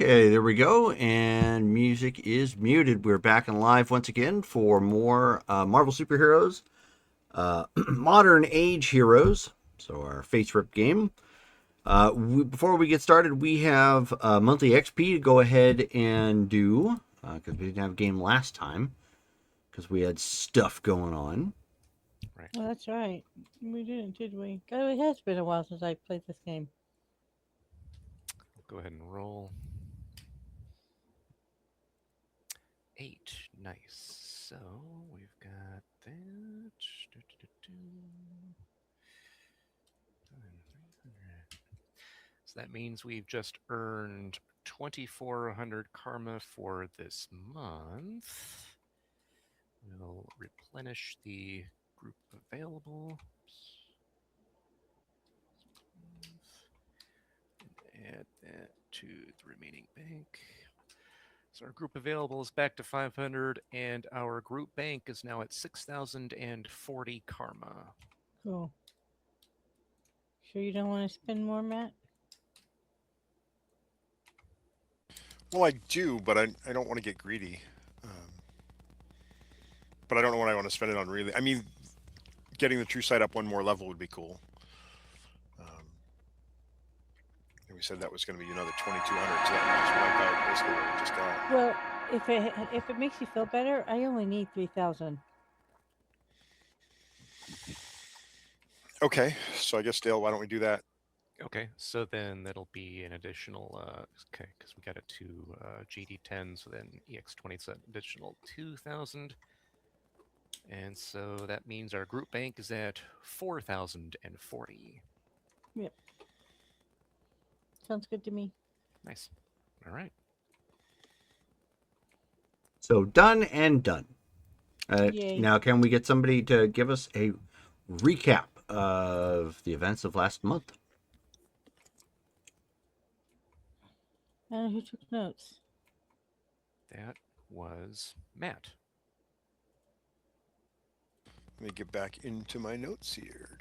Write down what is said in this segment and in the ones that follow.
Okay, there we go. And music is muted. We're back and live once again for more Marvel superheroes, modern age heroes. So our face rip game. Before we get started, we have monthly XP to go ahead and do because we didn't have a game last time because we had stuff going on. Right. Well, that's right. We didn't, did we? God, it has been a while since I played this game. We'll go ahead and roll. 8. Nice. So we've got that. So that means we've just earned 2,400 karma for this month. We'll replenish the group available. Add that to the remaining bank. So our group available is back to 500, and our group bank is now at 6,040 karma. Cool. Sure you don't want to spend more, Matt? Well, I do, but I don't want to get greedy. But I don't know what I want to spend it on really. I mean, getting the true sight up one more level would be cool. And we said that was going to be another 2,200, so that would just wipe out basically what we just got. Well, if it makes you feel better, I only need 3,000. Okay, so I guess Dale, why don't we do that? Okay, so then that'll be an additional, okay, because we got it to GD10, so then EX20 is an additional 2,000. And so that means our group bank is at 4,040. Yep. Sounds good to me. Nice. All right. So done and done. Yay. Now, can we get somebody to give us a recap of the events of last month? Who took notes? That was Matt. Let me get back into my notes here.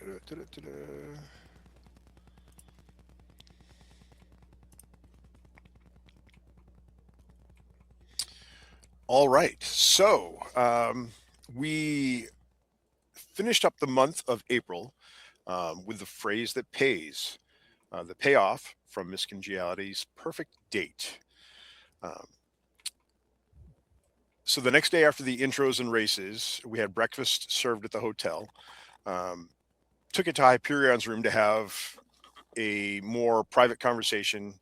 All right, so we finished up the month of April with the phrase that pays, the payoff from Miss Congeniality's perfect date. Um, so the next day after the intros and races, we had breakfast served at the hotel. Took it to Hyperion's room to have a more private conversation,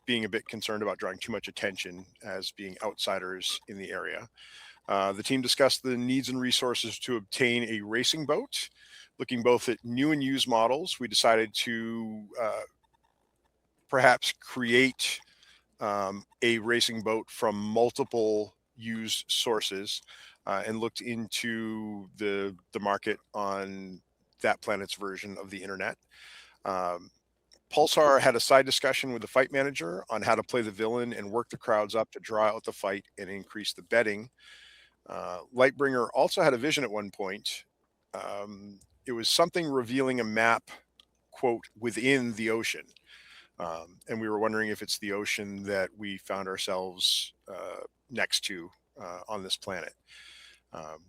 being a bit concerned about drawing too much attention as being outsiders in the area. The team discussed the needs and resources to obtain a racing boat. Looking both at new and used models, we decided to perhaps create a racing boat from multiple used sources and looked into the market on that planet's version of the internet. Um, Pulsar had a side discussion with the fight manager on how to play the villain and work the crowds up to draw out the fight and increase the betting. Lightbringer also had a vision at one point. It was something revealing a map, quote, within the ocean. And we were wondering if it's the ocean that we found ourselves next to on this planet. Um,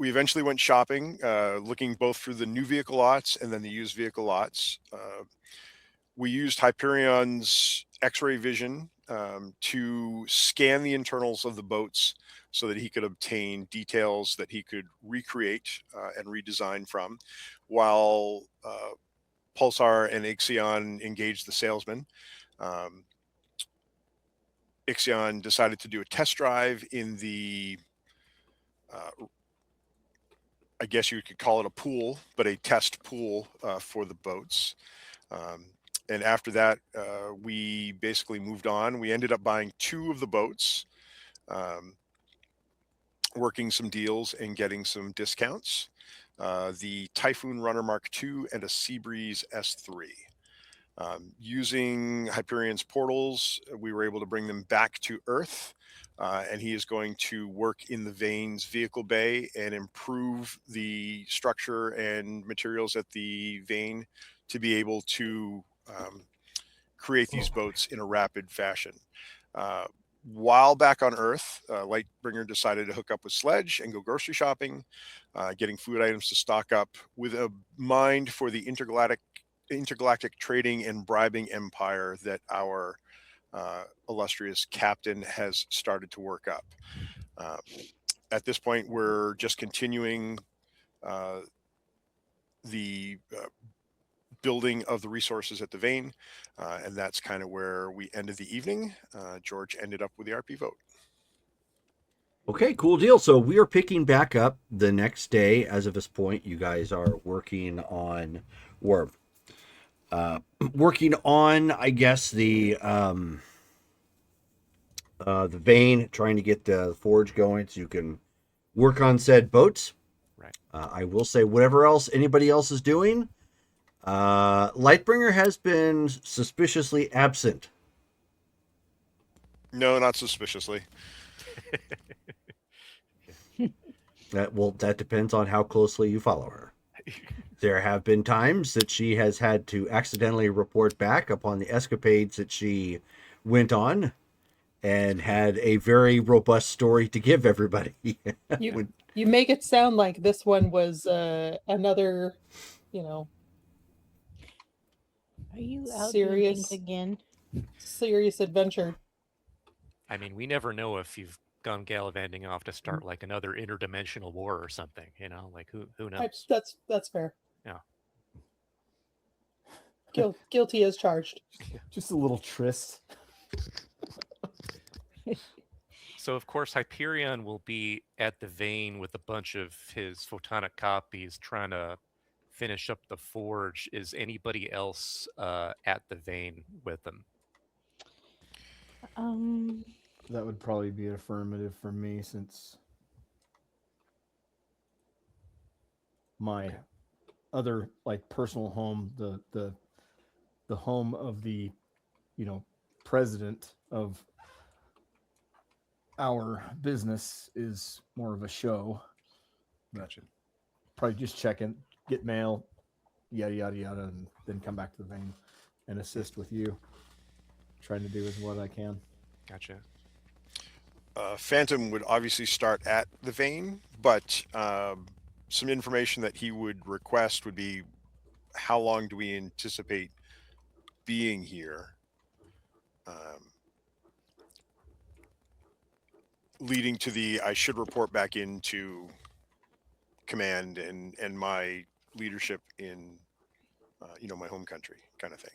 we eventually went shopping, looking both through the new vehicle lots and then the used vehicle lots. We used Hyperion's X-ray vision to scan the internals of the boats so that he could obtain details that he could recreate and redesign from, while Pulsar and Ixion engaged the salesman. Um, Ixion decided to do a test drive in the I guess you could call it a pool, but a test pool for the boats. Um, and after that, we basically moved on. We ended up buying two of the boats, um, working some deals and getting some discounts. The Typhoon Runner Mark II and a Seabreeze S3. Using Hyperion's portals, we were able to bring them back to Earth. And he is going to work in the Vane's vehicle bay and improve the structure and materials at the Vane to be able to create these boats in a rapid fashion. While back on Earth, Lightbringer decided to hook up with Sledge and go grocery shopping, getting food items to stock up with a mind for the intergalactic trading and bribing empire that our illustrious captain has started to work up. At this point, we're just continuing the building of the resources at the vein, and that's kind of where we ended the evening. George ended up with the RP vote. Okay, cool deal. So we are picking back up the next day. As of this point, you guys are working on, or working on, I guess, the vein, trying to get the forge going so you can work on said boats. Right. I will say, whatever else anybody else is doing, Lightbringer has been suspiciously absent. No, not suspiciously. That depends on how closely you follow her. There have been times that she has had to accidentally report back upon the escapades that she went on, and had a very robust story to give everybody. You make it sound like this one was another, you know, Are you out Serious. doing things again? serious adventure. I mean, we never know if you've gone gallivanting off to start like another interdimensional war or something. You know, like who knows? That's fair. Yeah. Guilty as charged. Just a little tryst. So of course Hyperion will be at the vein with a bunch of his photonic copies trying to finish up the forge. Is anybody else at the vein with them? That would probably be an affirmative for me, since my other personal home, the home of the president of our business, is more of a show. Gotcha. Probably just check in, get mail, yada yada yada, and then come back to the vein and assist with you. Trying to do as what I can. Gotcha. Phantom would obviously start at the vein, but some information that he would request would be, how long do we anticipate being here? Leading to the, I should report back into command and my leadership in my home country kind of thing.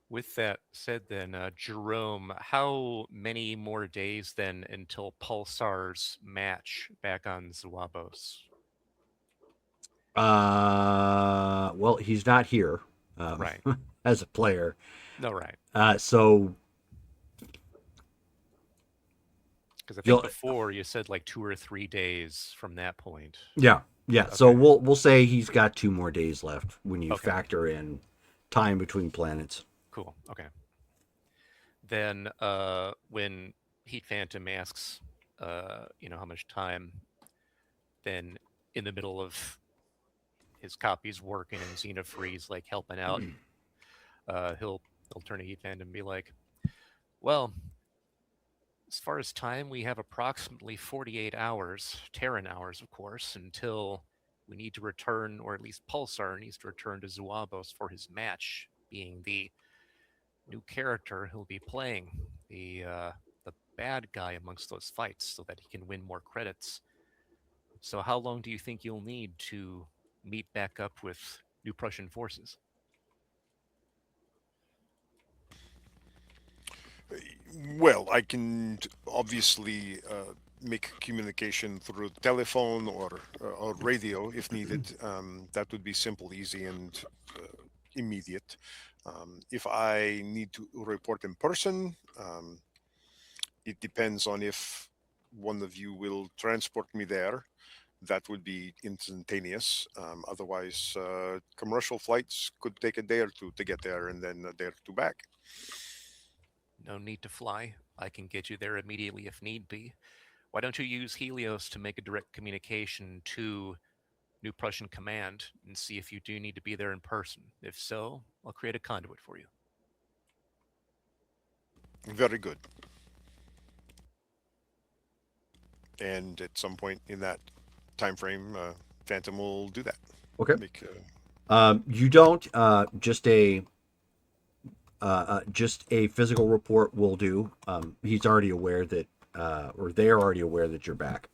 With that said, then, Jerome, how many more days then until Pulsar's match back on Zawabos? Well, he's not here, Right. as a player. No, right. So Because I You'll- think before you said like 2 or 3 days from that point. yeah. So Okay. we'll say he's got 2 more days left when you Okay. factor in time between planets. Cool. Okay. Then when Heat Phantom asks, how much time, then in the middle of his copies working and Xenofreeze like helping out, he'll turn to Heat Phantom and be like, well, as far as time, we have approximately 48 hours, Terran hours, of course, until we need to return, or at least Pulsar needs to return to Zawabos for his match, being the new character he'll be playing, the bad guy amongst those fights, so that he can win more credits. So how long do you think you'll need to meet back up with New Prussian forces? Well, I can obviously make communication through telephone or radio if needed. That would be simple, easy, and immediate. If I need to report in person, it depends on if one of you will transport me there. That would be instantaneous. Otherwise, commercial flights could take a day or two to get there, and then a day or two back. No need to fly. I can get you there immediately if need be. Why don't you use Helios to make a direct communication to New Prussian Command and see if you do need to be there in person? If so, I'll create a conduit for you. Very good. And at some point in that time frame, Phantom will do that. Okay. Make, You don't. Just a physical report will do. He's already aware that, or they're already aware that you're back.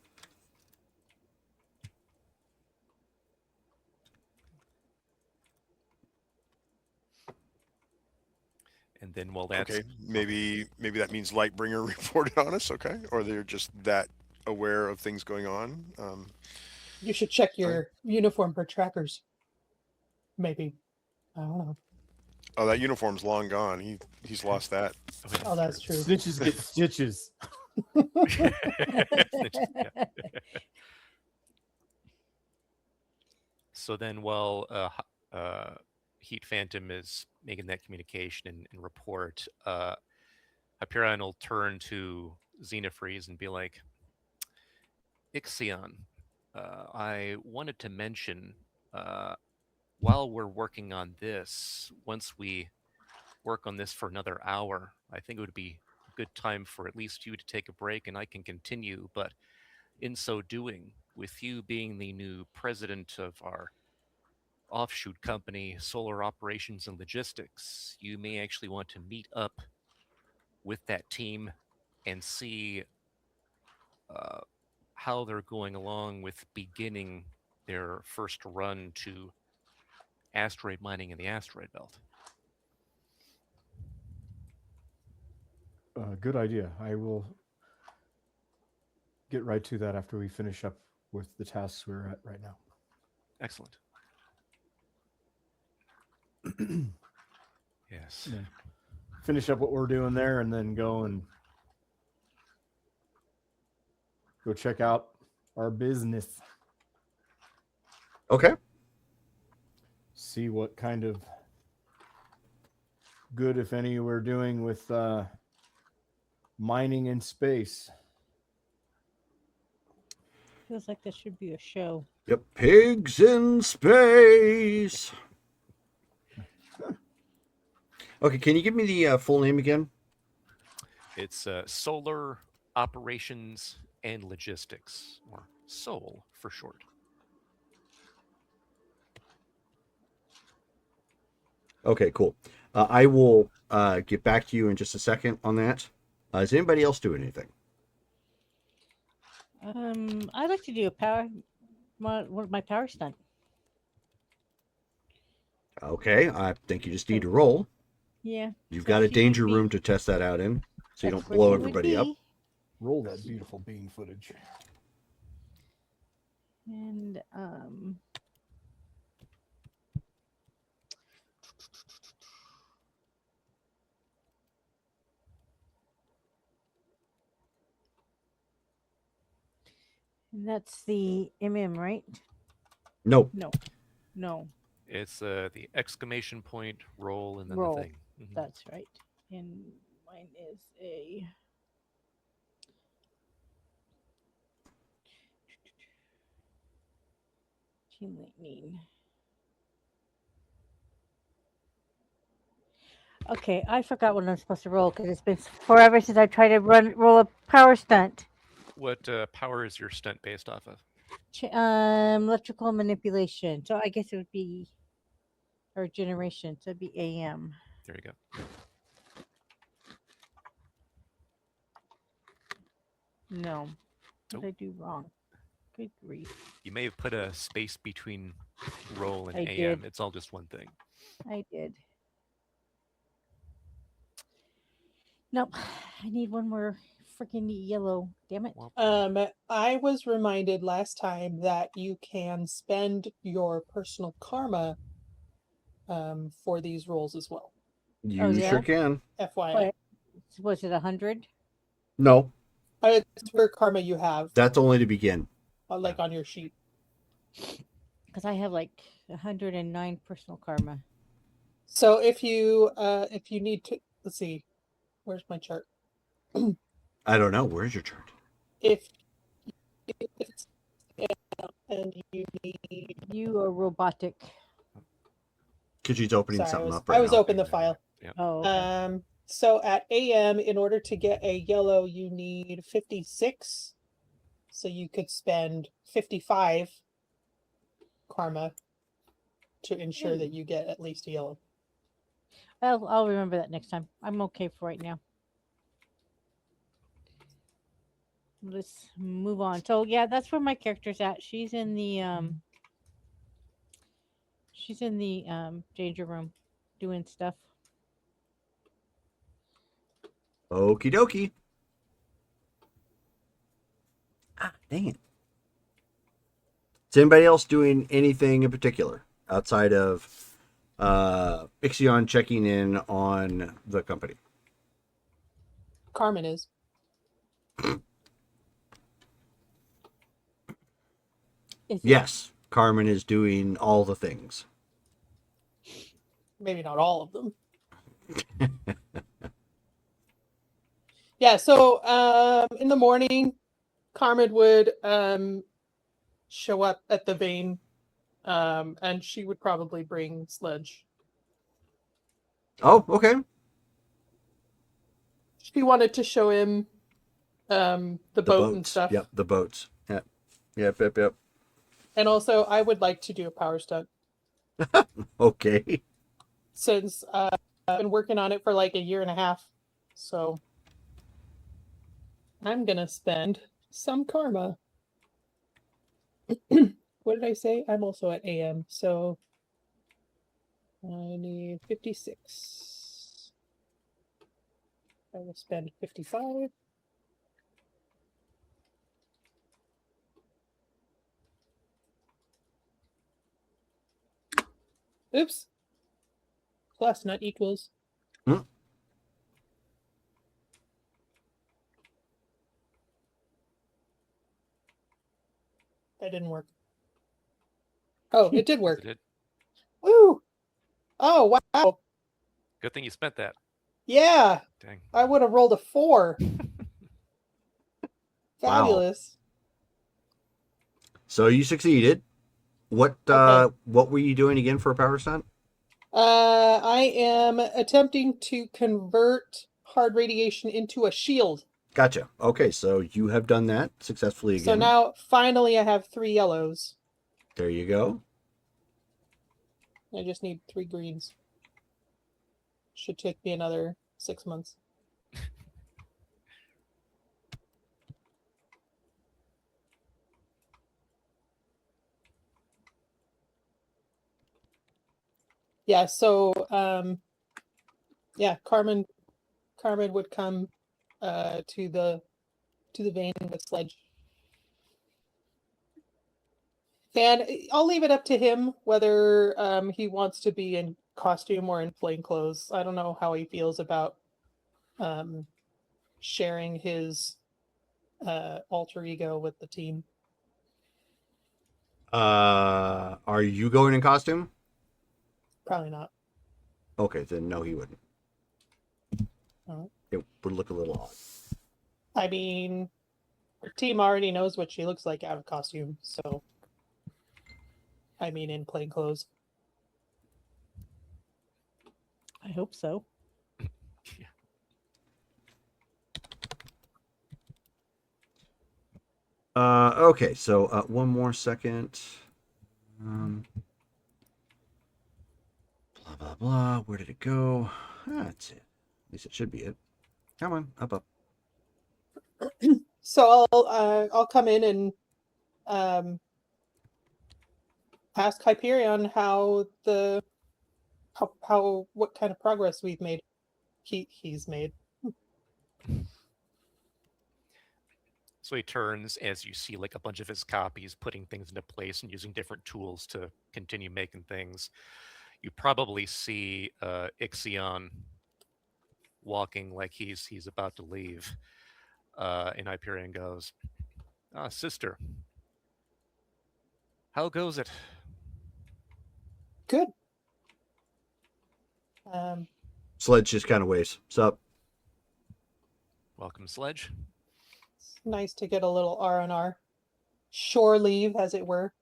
And then while that's okay, maybe that means Lightbringer reported on us. Okay, or they're just that aware of things going on. You should check your uniform for trackers. Maybe. I don't know. Oh, that uniform's long gone. He's lost that. Oh, that's true. Snitches get stitches. Yeah. So then while Heat Phantom is making that communication and report, Hyperion will turn to Xenofreeze and be like, Ixion, I wanted to mention, while we're working on this, once we work on this for another hour, I think it would be a good time for at least you to take a break and I can continue. But in so doing, with you being the new president of our offshoot company, Solar Operations and Logistics, you may actually want to meet up with that team and see how they're going along with beginning their first run to asteroid mining in the asteroid belt. Good idea. I will get right to that after we finish up with the tasks we're at right now. Excellent. Yes. Yeah. Finish up what we're doing there and then go check out our business. Okay. See what kind of good, if any, we're doing with mining in space. Feels like this should be a show. Yep. Pigs in space. Okay. Can you give me the full name again? It's Solar Operations and Logistics, or SOL for short. Okay, cool. I will get back to you in just a second on that. Is anybody else doing anything? I'd like to do my power stunt. Okay, I think you just need to roll. Yeah. You've so got a she danger would be- room to test that out in, so you that's don't where blow she would everybody up. be. Roll that beautiful bean footage. And that's the MM, right? Nope. No, It's the exclamation point, roll, and then Roll. the thing. Mhm. that's right. And mine is a Team Lightning. Okay, I forgot what I'm supposed to roll because it's been forever since I tried to roll a power stunt. What power is your stunt based off of? Electrical manipulation. So I guess it would be, or generation. So it'd be AM. There you go. No, what Nope. did I do wrong? Good grief! You may have put a space between roll and I AM. did. It's all just one thing. I did. Nope. I need one more freaking yellow. Damn it. Well, I was reminded last time that you can spend your personal karma for these rolls as well. You Oh, yeah? sure can. FYI. What? Was it 100? No, It's for karma you have, that's only to begin. like on your sheet. Because I have like 109 personal karma. So if you need to, let's see, where's my chart? I don't know. Where's your chart? If it's and you need, You are robotic. Because she's opening sorry, something I was, up right I was now. open the file. Oh, okay. So at AM, in order to get a yellow, you need 56. So you could spend 55 karma to ensure that you get at least a yellow. I'll remember that next time. I'm okay for right now. Let's move on. So yeah, that's where my character's at. She's in the danger room doing stuff. Okie dokie. Ah, dang it. Is anybody else doing anything in particular outside of Ixion checking in on the company? Carmen is. Is it- Yes, Carmen is doing all the things. Maybe not all of them. Yeah, so in the morning, Carmen would show up at the vein, and she would probably bring Sledge. Oh, okay. She wanted to show him the The boat boats. and stuff. Yep, the boats. Yep. And also, I would like to do a power stunt Okay. since I've been working on it for like a year and a half. So I'm gonna spend some karma. What did I say? I'm also at AM, so I need 56. I will spend 55. Oops. Plus not equals. Hmm. That didn't work. Oh, it did work. Is it? Woo! Oh, wow. Good thing you spent that. Yeah, Dang. I would have rolled a 4. Wow. Fabulous. So you succeeded. What Okay. what were you doing again for a power stunt? I am attempting to convert hard radiation into a shield. Gotcha. Okay, so you have done that successfully again. So now, finally, I have 3 yellows. There you go. I just need 3 greens. Should take me another 6 months. Yeah, so yeah, Carmen would come to the vein with Sledge. And I'll leave it up to him whether he wants to be in costume or in plain clothes. I don't know how he feels about sharing his alter ego with the team. Are you going in costume? Probably not. Okay, then no, he wouldn't. Oh. It would look a little odd. I mean, our team already knows what she looks like out of costume, so I mean in plain clothes. I hope so. Okay, so one more second. Blah blah blah. Where did it go? That's it. At least it should be it. Come on, up. So I'll come in and ask Hyperion how what kind of progress we've made. He's made. So he turns as you see like a bunch of his copies putting things into place and using different tools to continue making things. You probably see Ixion walking like he's about to leave. And Hyperion goes, "Ah, sister, how goes it?" Good. Sledge just kind of waves. Sup? Welcome, Sledge. It's nice to get a little R&R. Shore leave, as it were.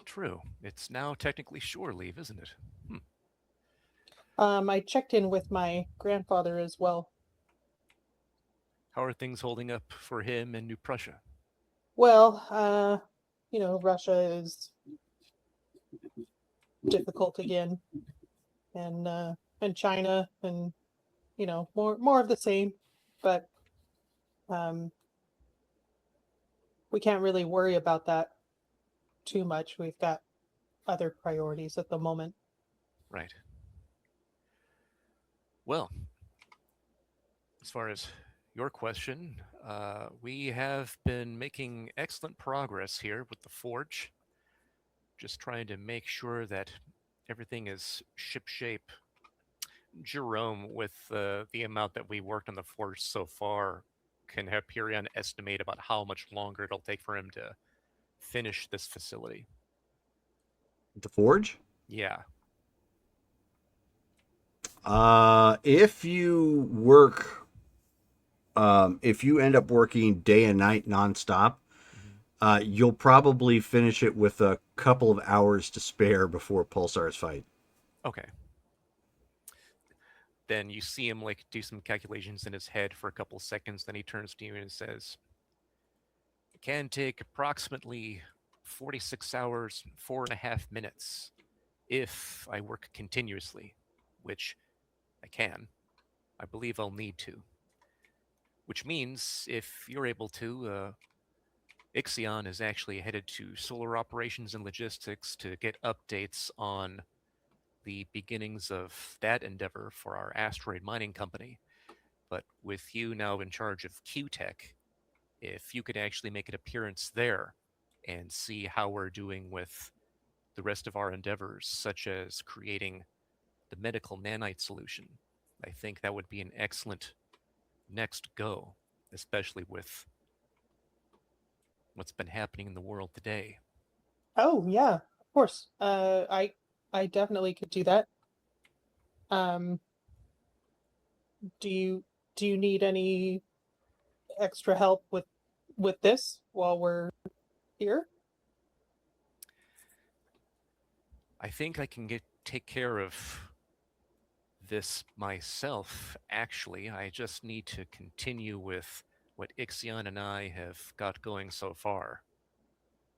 True. It's now technically shore leave, isn't it? I checked in with my grandfather as well. How are things holding up for him in New Prussia? Well, Russia is difficult again, and China, and more of the same, but we can't really worry about that too much. We've got other priorities at the moment. Right. Well, as far as your question, we have been making excellent progress here with the forge. Just trying to make sure that everything is shipshape. Jerome, with the amount that we worked on the forge so far, can Hyperion estimate about how much longer it'll take for him to finish this facility? The forge. Yeah. If you work, if you end up working day and night nonstop, you'll probably finish it with a couple of hours to spare before Pulsar's fight. Okay. Then you see him like do some calculations in his head for a couple seconds. Then he turns to you and says, "It can take approximately 46 hours, 4.5 minutes, if I work continuously, which I can. I believe I'll need to. Which means, if you're able to, Ixion is actually headed to solar operations and logistics to get updates on the beginnings of that endeavor for our asteroid mining company. But with you now in charge of Q-Tech, if you could actually make an appearance there and see how we're doing with the rest of our endeavors, such as creating the medical nanite solution, I think that would be an excellent next go, especially with what's been happening in the world today." Oh yeah, of course. I definitely could do that. Do you need any extra help with this while we're here? I think I can take care of this myself, actually. I just need to continue with what Ixion and I have got going so far.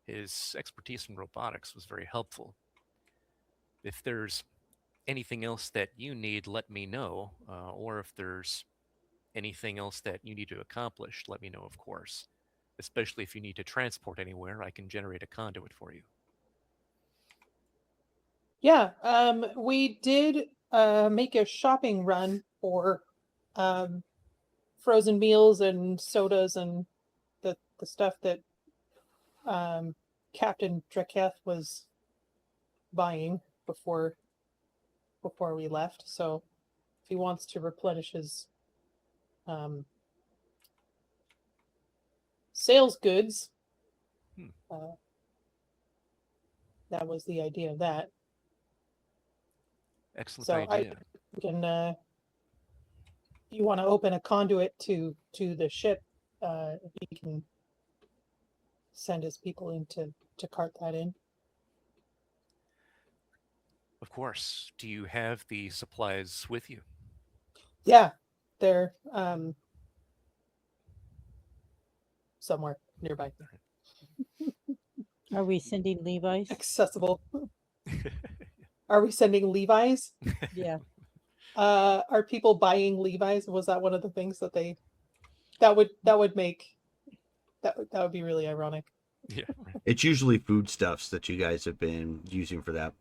His expertise in robotics was very helpful. If there's anything else that you need, let me know. Or if there's anything else that you need to accomplish, let me know, of course. Especially if you need to transport anywhere, I can generate a conduit for you. Yeah, we did make a shopping run for frozen meals and sodas and the stuff that Captain Draketh was buying before we left. So if he wants to replenish his sales goods, that was the idea of that. Excellent So idea. I can, you want to open a conduit to the ship, he can send his people in to cart that in. Of course. Do you have the supplies with you? Yeah, they're somewhere nearby, Are we sending Levi's? accessible. Are we sending Levi's? Yeah. Are people buying Levi's? Was that one of the things that they that would make that would be really ironic? Yeah. Right. It's usually foodstuffs that you guys have been using for that.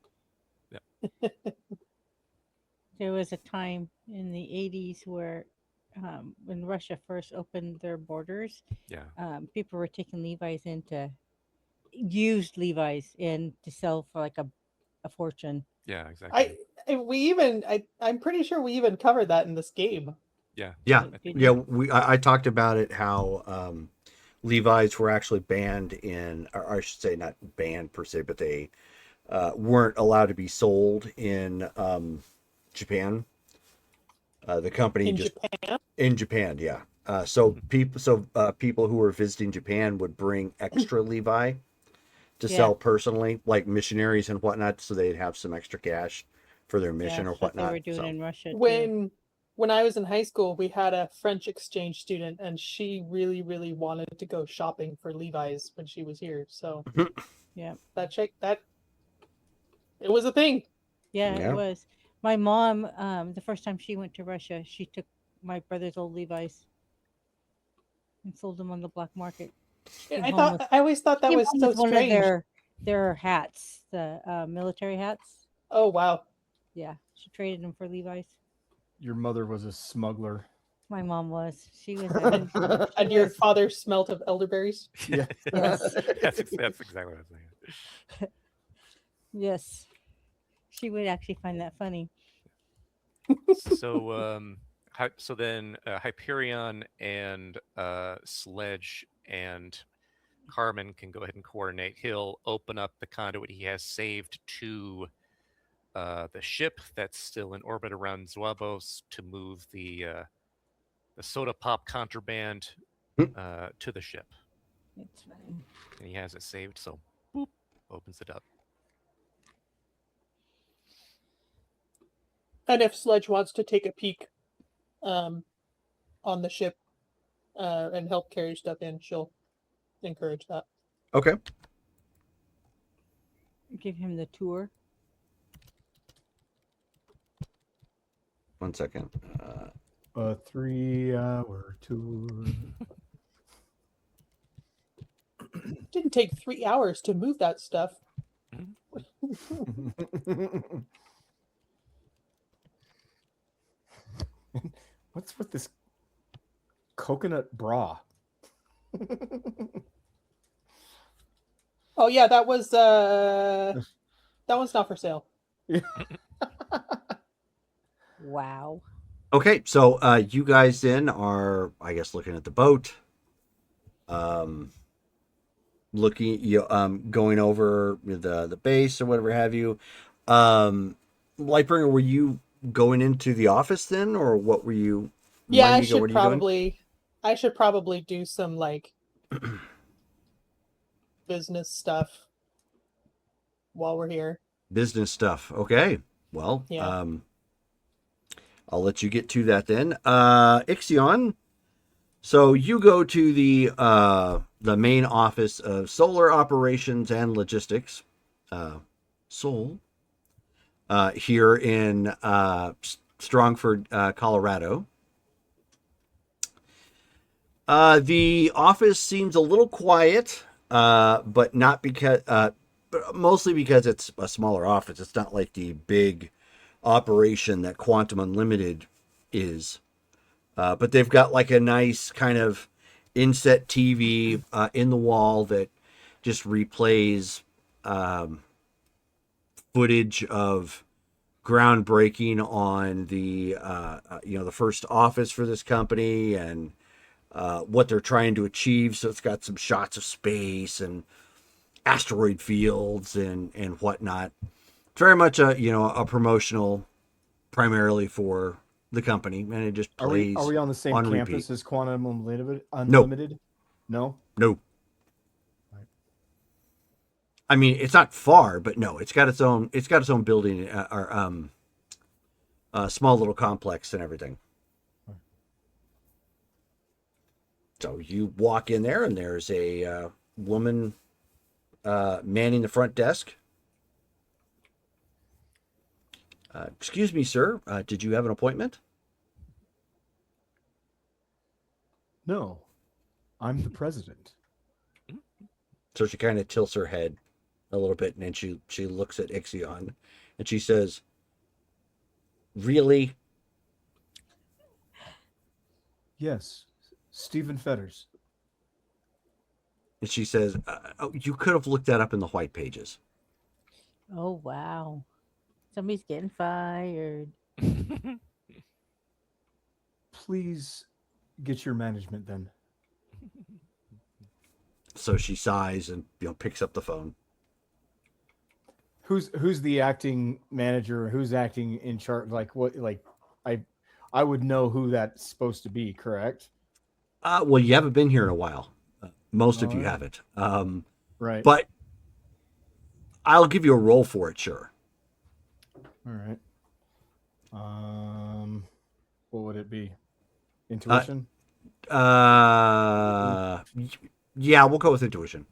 There was a time in the 80s where when Russia first opened their borders, Yeah. people were taking Levi's into used Levi's in to sell for like a fortune. Yeah, exactly. I'm pretty sure we even covered that in this game. Yeah. Yeah, I think- yeah. I talked about it how Levi's were actually banned in, or I should say not banned per se, but they weren't allowed to be sold in Japan. The company In just Japan? in Japan, yeah. So people who were visiting Japan would bring extra Levi to Yeah. sell personally, like missionaries and whatnot, so they'd have some extra cash for their mission or stuff they whatnot. were doing So, in Russia. too. When I was in high school, we had a French exchange student, and she really, really wanted to go shopping for Levi's when she was here. So Yeah. that it was a thing. Yeah, Yeah. it was. My mom, the first time she went to Russia, she took my brother's old Levi's and sold them on the black market. Came home with- I always thought that came was home so with one of strange. their hats, the military hats. Oh wow. Yeah, she traded them for Levi's. Your mother was a smuggler. My mom was. She was. And your father smelt of elderberries. Yeah. Yes. that's exactly what I was saying. Yes. She would actually find that funny. So so then Hyperion and Sledge and Carmen can go ahead and coordinate. He'll open up the conduit he has saved to the ship that's still in orbit around Zuabos to move the soda pop contraband to the ship. It's fine. And he has it saved, so boop, opens it up. And if Sledge wants to take a peek on the ship and help carry stuff in, she'll encourage that. okay. Give him the tour. 1 second. A 3-hour tour. Didn't take 3 hours to move that stuff. What's with this coconut bra? Oh yeah, that one's not for sale. Wow. Okay, so you guys then are, I guess, looking at the boat, going over the base or whatever have you. Lightbringer, were you going into the office then, or what were you? Yeah, remind me, what are you doing? I should probably do some like business stuff while we're here. Business stuff. Okay, well, Yeah. I'll let you get to that then. Ixion. So you go to the main office of Solar Operations and Logistics, Sol, here in Strongford, Colorado. The office seems a little quiet, but not because, but mostly because it's a smaller office. It's not like the big operation that Quantum Unlimited is. But they've got like a nice kind of inset TV in the wall that just replays footage of groundbreaking on the the first office for this company and what they're trying to achieve. So it's got some shots of space and asteroid fields and whatnot. Very much a promotional, primarily for the company, and it just plays. Are we on the same on campus repeat. as Quantum Unlimited? No. No. Right. I mean, it's not far, but no, it's got its own building or small little complex and everything. Right. So you walk in there, and there's a woman manning the front desk. Excuse me, sir. Did you have an appointment? No. I'm the president. So she kind of tilts her head a little bit, and then she looks at Ixion, and she says, "Really?" Yes. Stephen Fetters. And she says, "Oh, you could have looked that up in the white pages." Oh wow. Somebody's getting fired. Please get your management then. So she sighs and picks up the phone. Who's the acting manager? Who's acting in charge? Like what? Like I would know who that's supposed to be. Correct. Well, you haven't been here in a while. Most of you Alright. haven't. Right. But I'll give you a roll for it, sure. All right. What would it be? Intuition. Yeah, we'll go with intuition.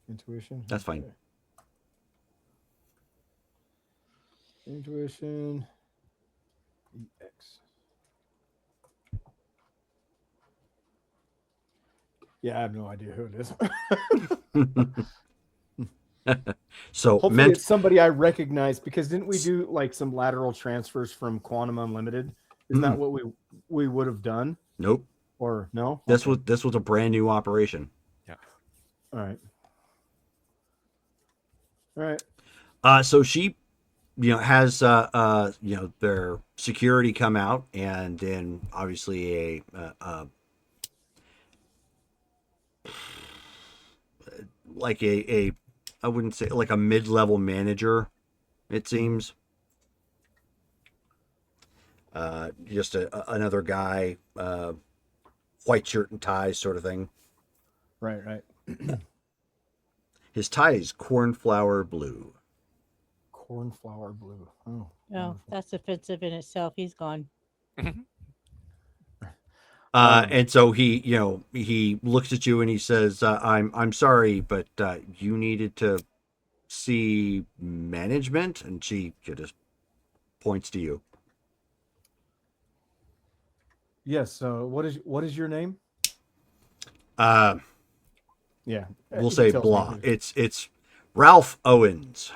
Intuition. That's fine. Okay. Intuition. EX. Yeah, I have no idea who it is. So Hopefully it's somebody I recognize, because didn't we do like some lateral transfers from Quantum Unlimited? Isn't that what we would have done? Nope. Or no? This Okay. was a brand new operation. All right. All right. So she, has their security come out, and then obviously a I wouldn't say like a mid-level manager, it seems. Just another guy, white shirt and tie sort of thing. Right. His tie is cornflower blue. Cornflower blue. Oh. Oh, wonderful. that's offensive in itself. He's gone. And so he looks at you and he says, I'm sorry, but you needed to see management. And she just points to you. Yes. What is your name? Yeah, we'll you say can tell blah. me. It's Ralph Owens.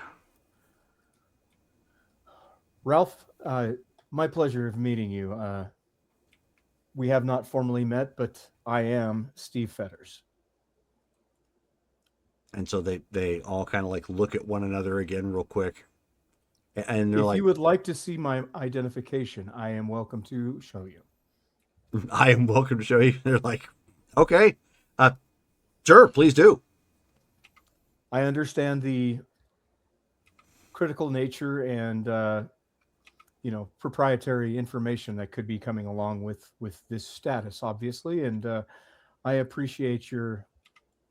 Ralph, my pleasure of meeting you. We have not formally met, but I am Steve Fetters. And so they all kind of like look at one another again real quick. And they're If like, you would like to see my identification, I am welcome to show you. I am welcome to show you. They're like, okay, sure, please do. I understand the critical nature and proprietary information that could be coming along with this status, obviously, and I appreciate your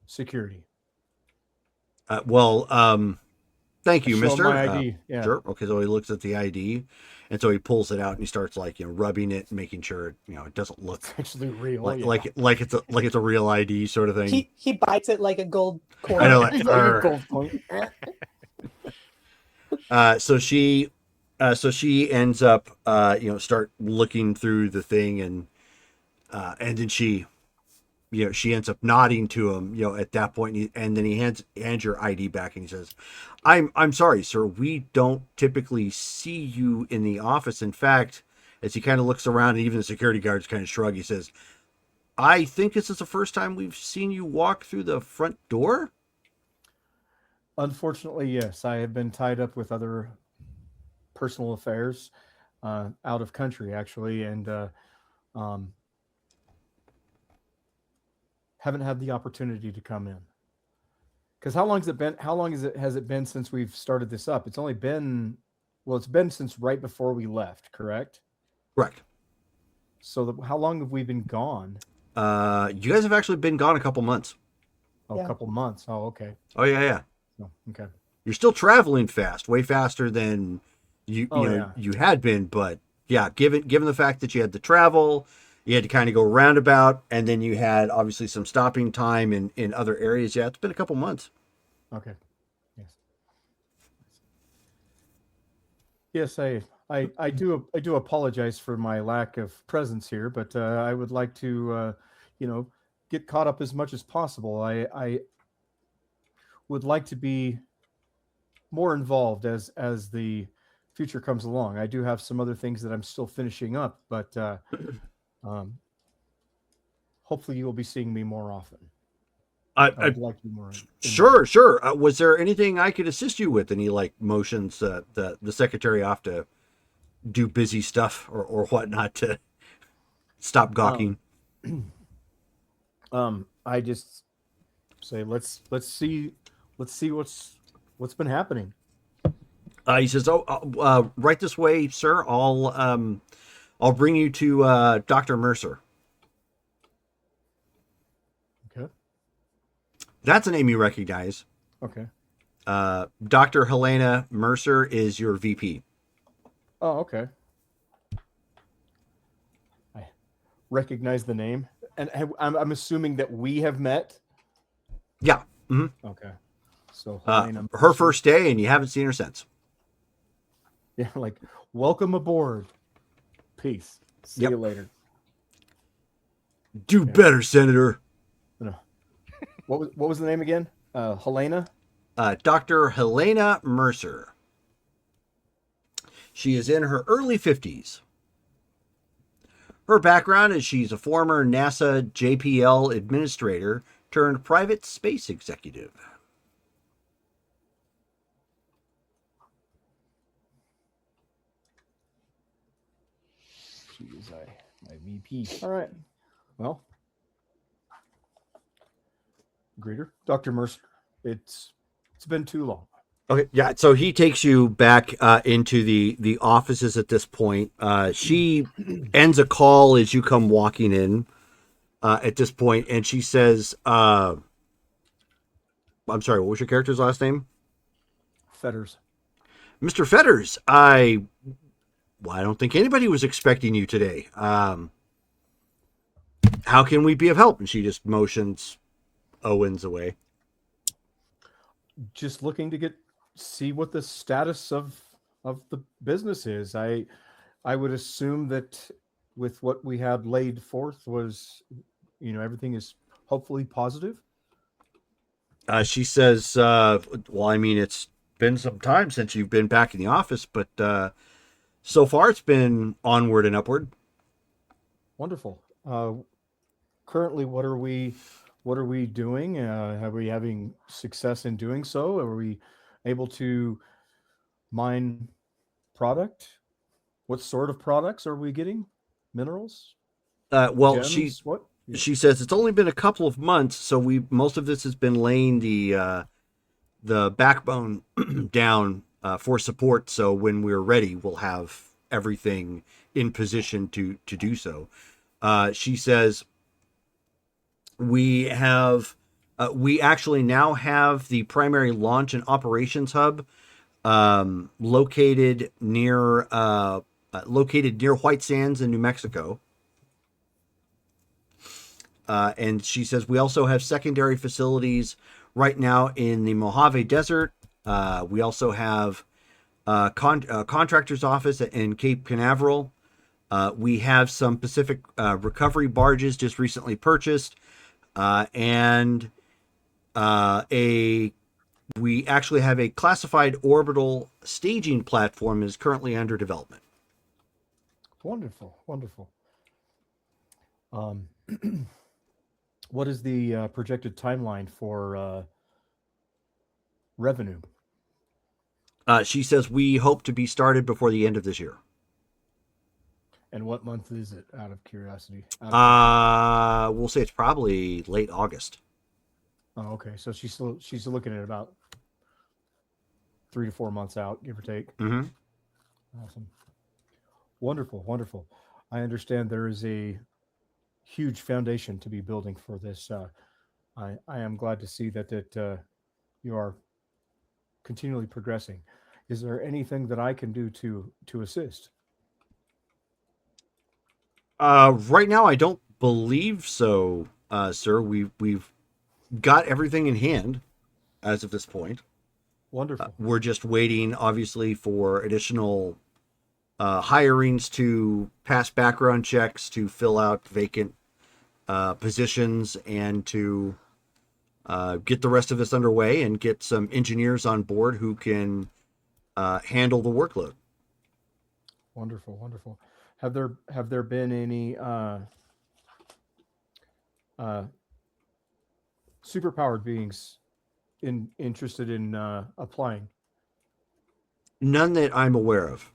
security. Thank you, Show mister. my ID. Yeah. Sure. Okay, so he looks at the ID, and so he pulls it out and he starts rubbing it, making sure it doesn't look It's actually real. like it's a real ID sort of thing. He bites it like a gold coin. I know, It's like a gold coin. So she ends up start looking through the thing, and then she ends up nodding to him at that point, and then he hands your ID back and he says, I'm sorry, sir, we don't typically see you in the office. In fact, as he kind of looks around, and even the security guards kind of shrug, he says, I think this is the first time we've seen you walk through the front door. Unfortunately, yes. I have been tied up with other personal affairs out of country, actually, and haven't had the opportunity to come in. Because how long has it been since we've started this up? It's been since right before we left, correct? Correct. So how long have we been gone? You guys have actually been gone a couple months. Oh, Yeah. a couple months. Oh, okay. Oh yeah. Oh, okay. You're still traveling fast, way faster than you had been, but yeah, given the fact that you had to travel, you had to kind of go roundabout, and then you had obviously some stopping time in other areas. Yeah, it's been a couple months. Okay. Yes. I do apologize for my lack of presence here, but I would like to get caught up as much as possible. I would like to be more involved as the future comes along. I do have some other things that I'm still finishing up, but hopefully you will be seeing me more often. I'd like to be more. Sure. Was there anything I could assist you with? And he motions the secretary off to do busy stuff or whatnot to stop gawking. I just say let's see what's been happening. He says, right this way, sir. I'll bring you to Dr. Mercer. Okay. That's a name you recognize. Okay. Dr. Helena Mercer is your VP. Oh, okay. recognize the name, and I'm assuming that we have met. Yeah. Hmm. Okay. So Helena Her Mercer. first day, and you haven't seen her since. Yeah, like welcome aboard. Peace. See Yep. you later. Do Okay. better, Senator. No. What was the name again? Helena. Dr. Helena Mercer. She is in her early 50s. Her background is she's a former NASA JPL administrator turned private space executive. She is my VP. All right. Well, greeter, Dr. Mercer. It's been too long. Okay, yeah. So he takes you back into the offices at this point. She ends a call as you come walking in at this point, and she says, "I'm sorry. What was your character's last name?" Fetters. Mr. Fetters. I don't think anybody was expecting you today. How can we be of help? And she just motions Owens away. Just looking to see what the status of the business is. I would assume that with what we had laid forth was, everything is hopefully positive. She says, well, I mean, it's been some time since you've been back in the office, but so far it's been onward and upward. Wonderful. Currently, what are we doing? Are we having success in doing so? Are we able to mine product? What sort of products are we getting? Minerals? Well, Gems? What? Yeah. she says it's only been a couple of months, so most of this has been laying the backbone down for support. So when we're ready, we'll have everything in position to do so. She says we actually now have the primary launch and operations hub located near White Sands in New Mexico. And she says we also have secondary facilities right now in the Mojave Desert. We also have contractor's office in Cape Canaveral. We have some Pacific recovery barges just recently purchased, and we actually have a classified orbital staging platform that is currently under development. Wonderful. What is the projected timeline for revenue? She says we hope to be started before the end of this year. And what month is it, out of curiosity? We'll say it's probably late August. Oh, okay. So she's looking at about 3 to 4 months out, give or take. Mm-hmm. Awesome. Wonderful. I understand there is a huge foundation to be building for this. I am glad to see that you are continually progressing. Is there anything that I can do to assist? Right now, I don't believe so, sir. We've got everything in hand as of this point. Wonderful. We're just waiting, obviously, for additional hirings to pass background checks, to fill out vacant positions, and to get the rest of this underway and get some engineers on board who can handle the workload. Wonderful. Have there been any superpowered beings interested in applying? None that I'm aware of.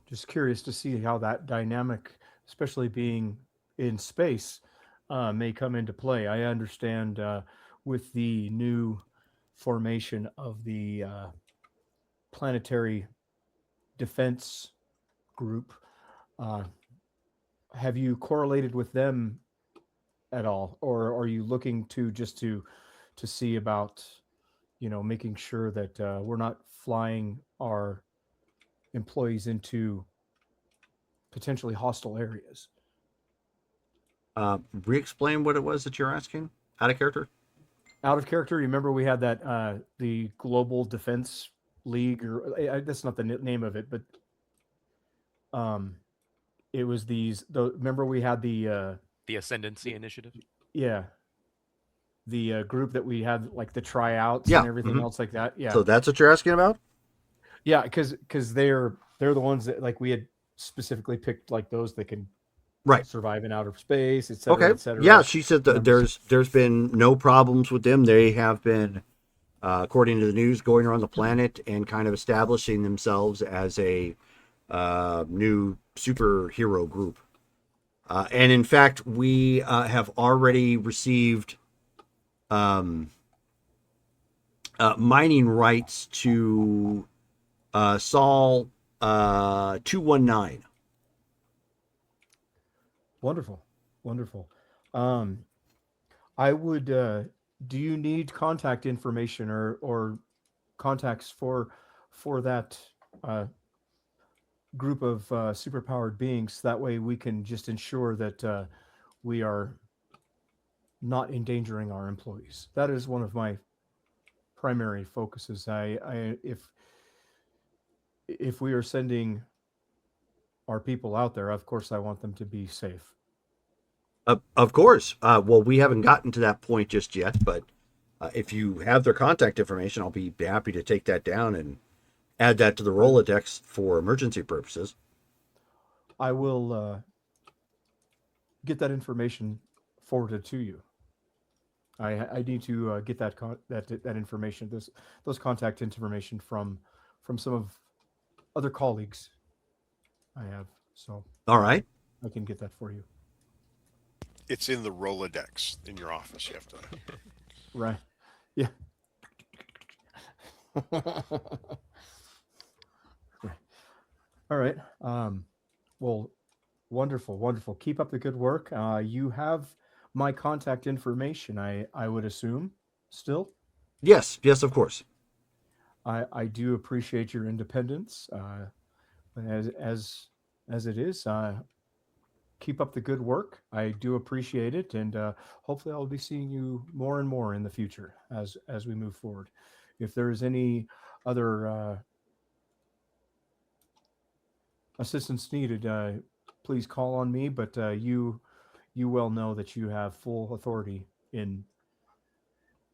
Just curious to see how that dynamic, especially being in space, may come into play. I understand with the new formation of the planetary defense group, have you correlated with them at all, or are you looking to see about making sure that we're not flying our employees into potentially hostile areas. Re-explain what it was that you're asking. Out of character. Out of character, remember we had that the Global Defense League, or that's not the name of it, but it was remember we had the Ascendancy Initiative. yeah, the group that we had, like the tryouts Yeah, and everything mhm. else like that. Yeah, So that's what you're asking about? yeah, because they're the ones that, like, we had specifically picked, like those that can Right. survive in outer space, et cetera, Okay. et cetera. Yeah, she said that Remember- there's been no problems with them. They have been, according to the news, going around the planet and kind of establishing themselves as a new superhero group. And in fact, we have already received mining rights to Sol 219. Wonderful, wonderful. I would. Do you need contact information or contacts for that group of superpowered beings? That way, we can just ensure that we are not endangering our employees. That is one of my primary focuses. If we are sending our people out there, of course, I want them to be safe. Of course. Well, we haven't gotten to that point just yet, but if you have their contact information, I'll be happy to take that down and add that to the Rolodex for emergency purposes. I will get that information forwarded to you. I need to get that information, those contact information from some of other colleagues I have, so All right. I can get that for you. It's in the Rolodex in your office. You have to. Right. Yeah. Right. All right. Well, wonderful. Keep up the good work. You have my contact information, I would assume, still. Yes, of course. I do appreciate your independence. As it is, keep up the good work. I do appreciate it, and hopefully I'll be seeing you more and more in the future as we move forward. If there's any other assistance needed, please call on me. But you well know that you have full authority in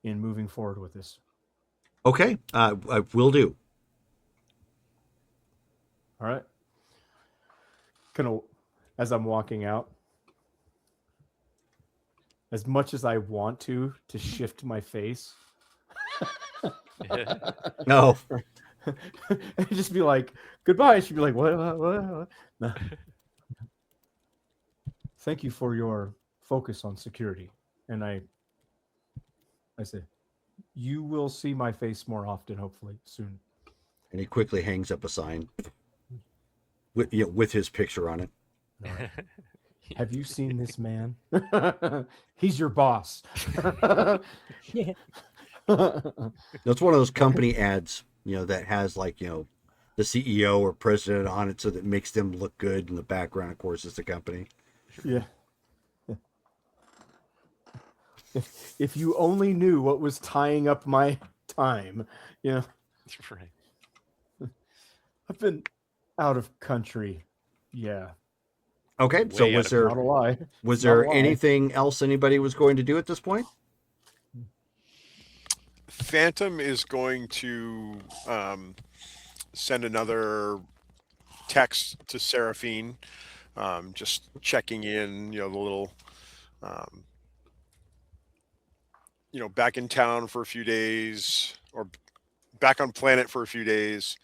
moving forward with this. Okay. I will do. All right. As I'm walking out, as much as I want to shift my face, No. and just be like, goodbye. She'd be like, what? No. Thank you for your focus on security. And I say, you will see my face more often, hopefully soon. And he quickly hangs up a sign with his picture on it. All right. Have you seen this man? He's your boss. Yeah. That's one of those company ads, that has the CEO or president on it, so that makes them look good. In the background, of course, is the company. Yeah. If you only knew what was tying up my time, Right. I've been out of country. Yeah. Okay. So Way was out of there Not a lie. was Not a there lie. anything else anybody was going to do at this point? Phantom is going to send another text to Seraphine, just checking in, the little, back in town for a few days, or back on planet for a few days.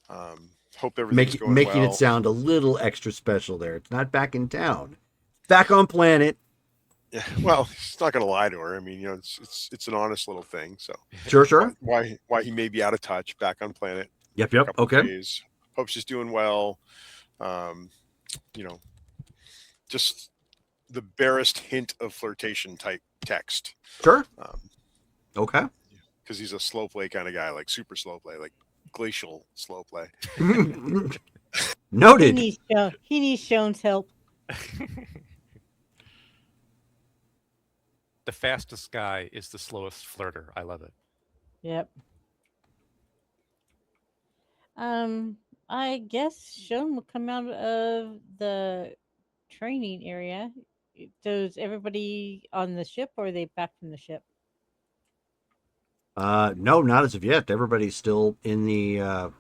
Hope everything's going Making well. it sound a little extra special there. It's not back in town. Back on planet. Yeah, well, he's not going to lie to her. I mean, it's an honest little thing. So Sure. why he may be out of touch, back on planet. Yep. Couple Okay. days. Hope she's doing well. Just the barest hint of flirtation type text. Sure. Okay. Because he's a slow play kind of guy, like super slow play, like glacial slow play. Noted. He needs Shone's help. The fastest guy is the slowest flirter. I love it. Yep. I guess Shone will come out of the training area. Does everybody on the ship, or are they back from the ship? No, not as of yet. Everybody's still in the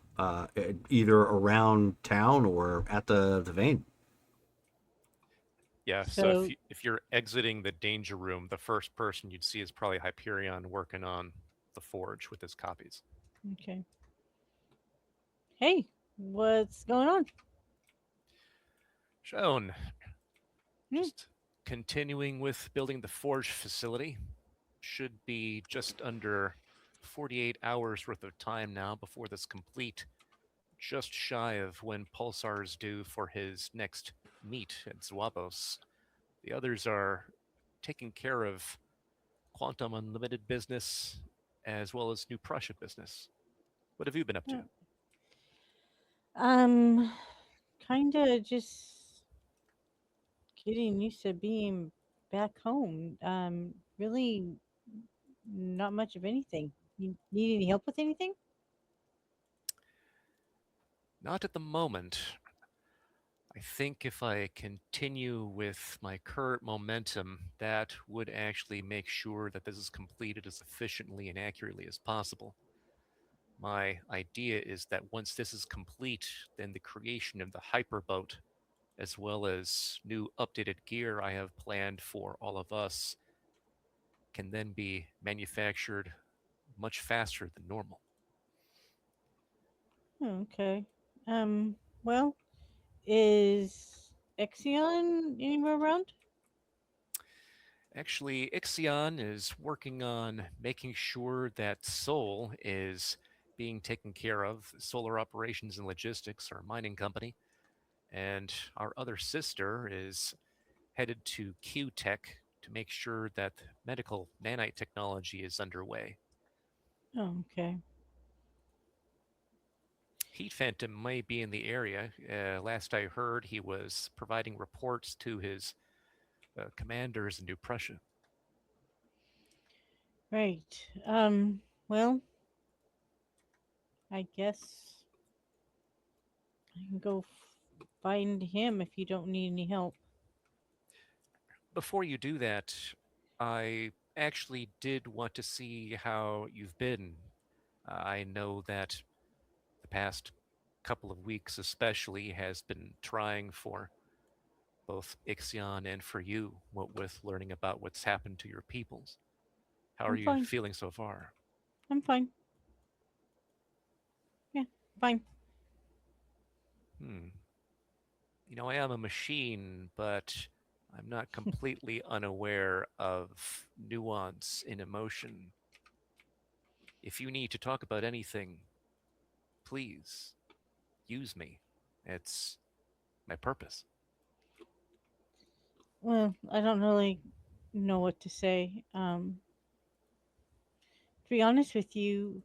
either around town or at the vein. Yeah, so So if you're exiting the danger room, the first person you'd see is probably Hyperion working on the forge with his copies. okay. Hey, what's going on? Shown. Hmm. Just continuing with building the forge facility. Should be just under 48 hours worth of time now before this complete. Just shy of when Pulsar is due for his next meet at Zwabos. The others are taking care of Quantum Unlimited business as well as New Prussia business. What have you been up to? Kind of just getting used to being back home. Really not much of anything. You need any help with anything? Not at the moment. I think if I continue with my current momentum, that would actually make sure that this is completed as efficiently and accurately as possible. My idea is that once this is complete, then the creation of the hyperboat, as well as new updated gear I have planned for all of us, can then be manufactured much faster than normal. Okay. Well, is Exion anywhere around? Actually, Ixion is working on making sure that Sol is being taken care of. Solar Operations and Logistics, our mining company. And our other sister is headed to Q-Tech to make sure that medical nanite technology is underway. Oh, okay. Heat Phantom may be in the area. Last I heard, he was providing reports to his commanders in New Prussia. Right. Well, I guess I can go find him if you don't need any help. Before you do that, I actually did want to see how you've been. I know that the past couple of weeks, especially, has been trying for both Ixion and for you, what with learning about what's happened to your peoples. How are I'm you fine. feeling so far? I'm fine. Yeah, fine. Hmm. You know, I am a machine, but I'm not completely unaware of nuance in emotion. If you need to talk about anything, please use me. It's my purpose. Well, I don't really know what to say. To be honest with you,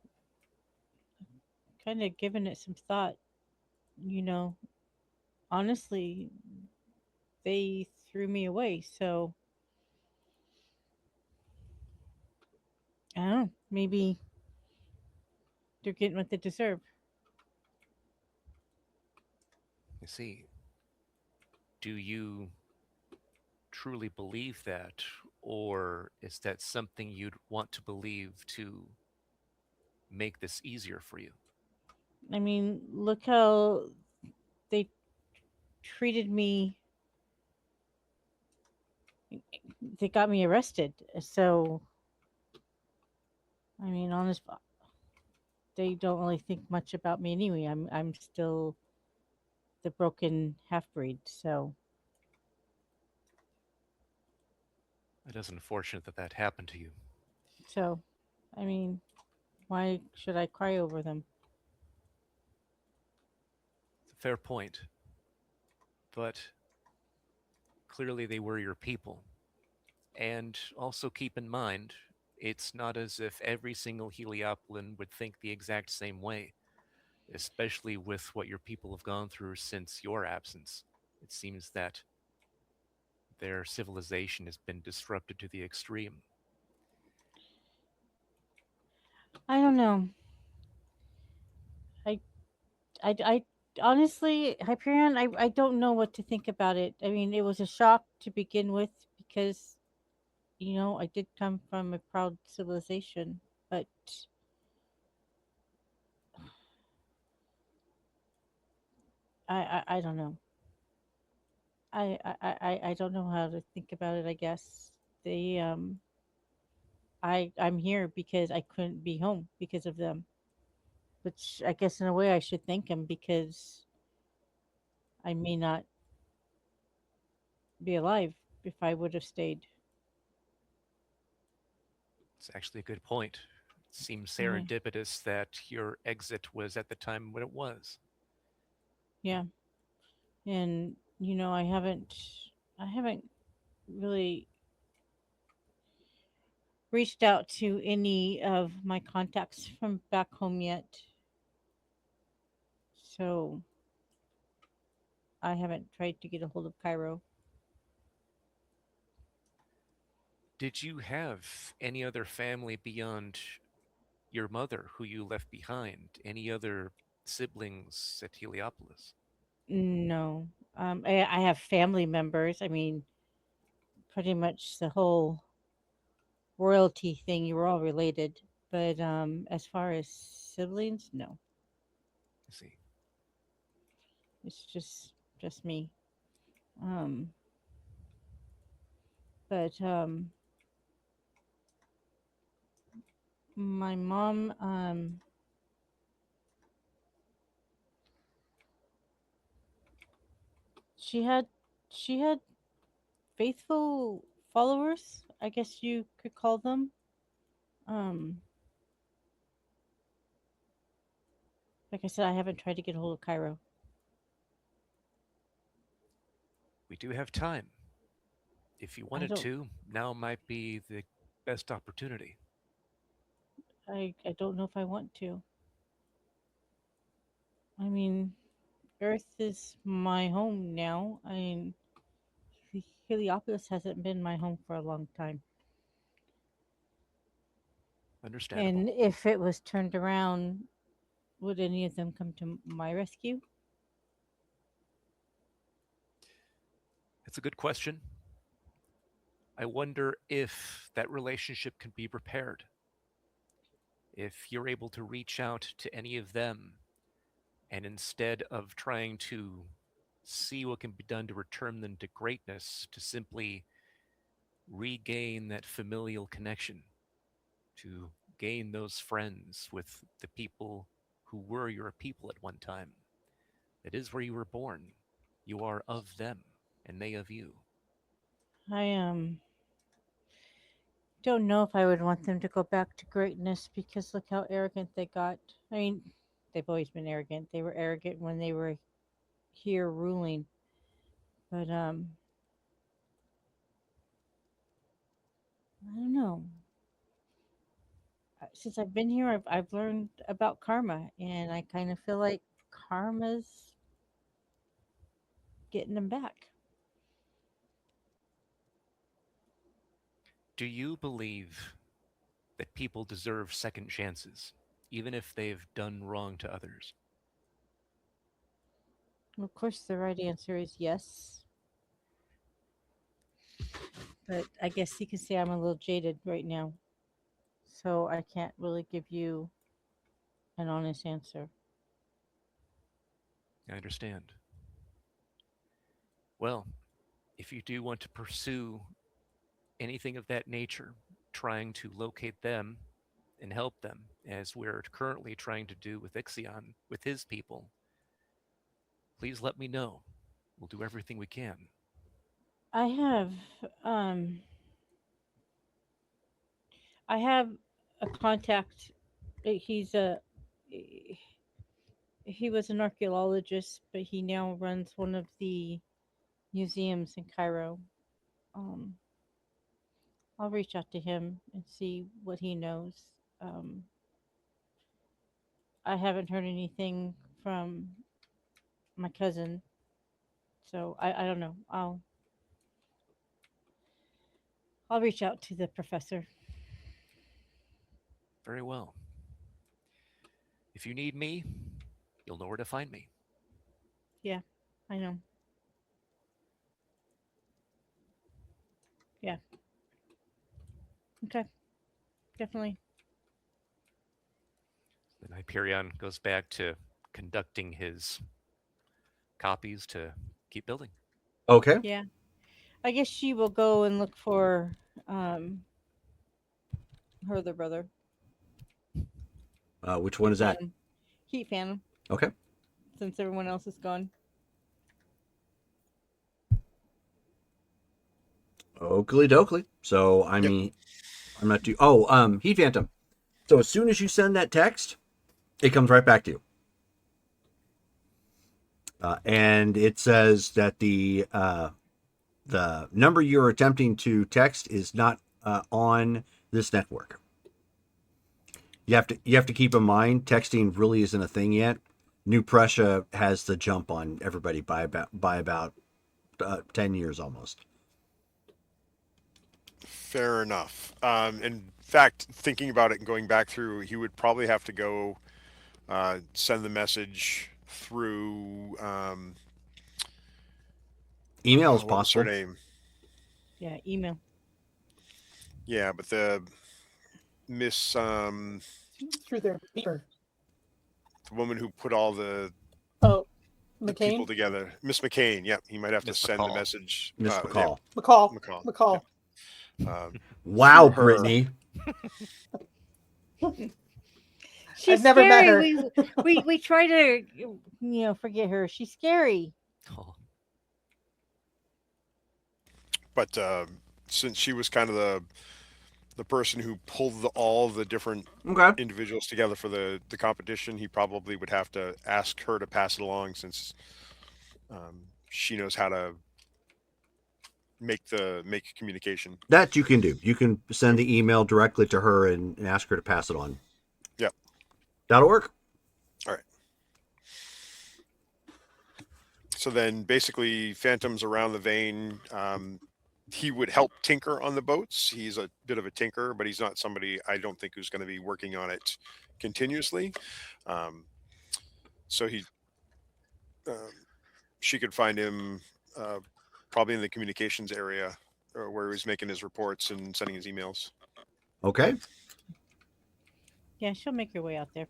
kind of given it some thought, you know, honestly, they threw me away. So, I don't know. Maybe they're getting what they deserve. You see, do you truly believe that, or is that something you'd want to believe to make this easier for you? I mean, look how they treated me. They got me arrested. So, I mean, honest, they don't really think much about me anyway. I'm still the broken half breed. It is unfortunate that that happened to you. So, I mean, why should I cry over them? It's a fair point, but clearly they were your people. And also keep in mind, it's not as if every single Heliopolis would think the exact same way. especially with what your people have gone through since your absence. It seems that their civilization has been disrupted to the extreme. I don't know. I, I honestly, Hyperion, I don't know what to think about it. I mean, it was a shock to begin with because, I did come from a proud civilization, but I don't know. I don't know how to think about it. I guess they I'm here because I couldn't be home because of them. Which I guess in a way I should thank them because I may not be alive if I would have stayed. It's actually a good point. It seems Yeah, serendipitous that your exit was at the time when it was. yeah. And I haven't really reached out to any of my contacts from back home yet. So I haven't tried to get a hold of Cairo. Did you have any other family beyond your mother who you left behind? Any other siblings at Heliopolis? No. I have family members. I mean, pretty much the whole royalty thing, you were all related. But as far as siblings, no. I see. It's just me. Um but my mom she had she had faithful followers, I guess you could call them. Um like I said, I haven't tried to get a hold of Cairo. We do have time. If you I wanted don't to, now might be the best opportunity. I don't know if I want to. I mean, Earth is my home now. I mean, Heliopolis hasn't been my home for a long time. Understandable. And if it was turned around, would any of them come to my rescue? It's a good question. I wonder if that relationship can be repaired. If you're able to reach out to any of them, and instead of trying to see what can be done to return them to greatness, to simply regain that familial connection, to gain those friends with the people who were your people at one time. It is where you were born. You are of them, and they of you. I don't know if I would want them to go back to greatness because look how arrogant they got. I mean, they've always been arrogant. They were arrogant when they were here ruling, but I don't know. Since I've been here, I've learned about karma, and I kind of feel like karma's getting them back. Do you believe that people deserve second chances, even if they've done wrong to others? Of course, the right answer is yes, but I guess you could say I'm a little jaded right now, so I can't really give you an honest answer. I understand. Well, if you do want to pursue anything of that nature, trying to locate them and help them, as we're currently trying to do with Ixion, with his people, please let me know. We'll do everything we can. I have, um, I have a contact. He's a he was an archaeologist, but he now runs one of the museums in Cairo. Um, I'll reach out to him and see what he knows. Um, I haven't heard anything from my cousin, so I don't know. I'll reach out to the professor. Very well. If you need me, you'll know where to find me. Yeah, I know. Yeah. Okay. Definitely. Then Hyperion goes back to conducting his copies to keep building. Okay. Yeah. I guess she will go and look for um her other brother. Which one is that? Phantom. Heat Phantom, Okay. since everyone else is gone. Oakley dokley. So I mean, I'm not too. Oh, Heat Phantom. So as soon as you send that text, it comes right back to you, and it says that the number you're attempting to text is not on this network. You have to keep in mind texting really isn't a thing yet. New Prussia has the jump on everybody by about 10 years almost. Fair enough. In fact, thinking about it and going back through, he would probably have to go send the message through Email is what was her possible. name? Yeah, email. Yeah, but the Miss Through their beeper. the woman who put all the Oh, people McCain? together, Miss McCain. Yep, he might have Miss to send the McCall. message. Miss Yeah, McCall. McCall. McCall. McCall. Wow, through her. Brittany. She's I've never met scary. her. We try to forget her. She's scary. Oh, But since she was kind of the person who pulled all the different Okay. individuals together for the competition, he probably would have to ask her to pass it along, since she knows how to make communication. That you can do. You can send the email directly to her and ask her to pass it on. Yep. That'll work. All right. So then basically Phantom's around the vein. He would help tinker on the boats. He's a bit of a tinker, but he's not somebody I don't think who's going to be working on it continuously. So she could find him probably in the communications area, where he was making his reports and sending his emails. Okay. Yeah, she'll make her way out there.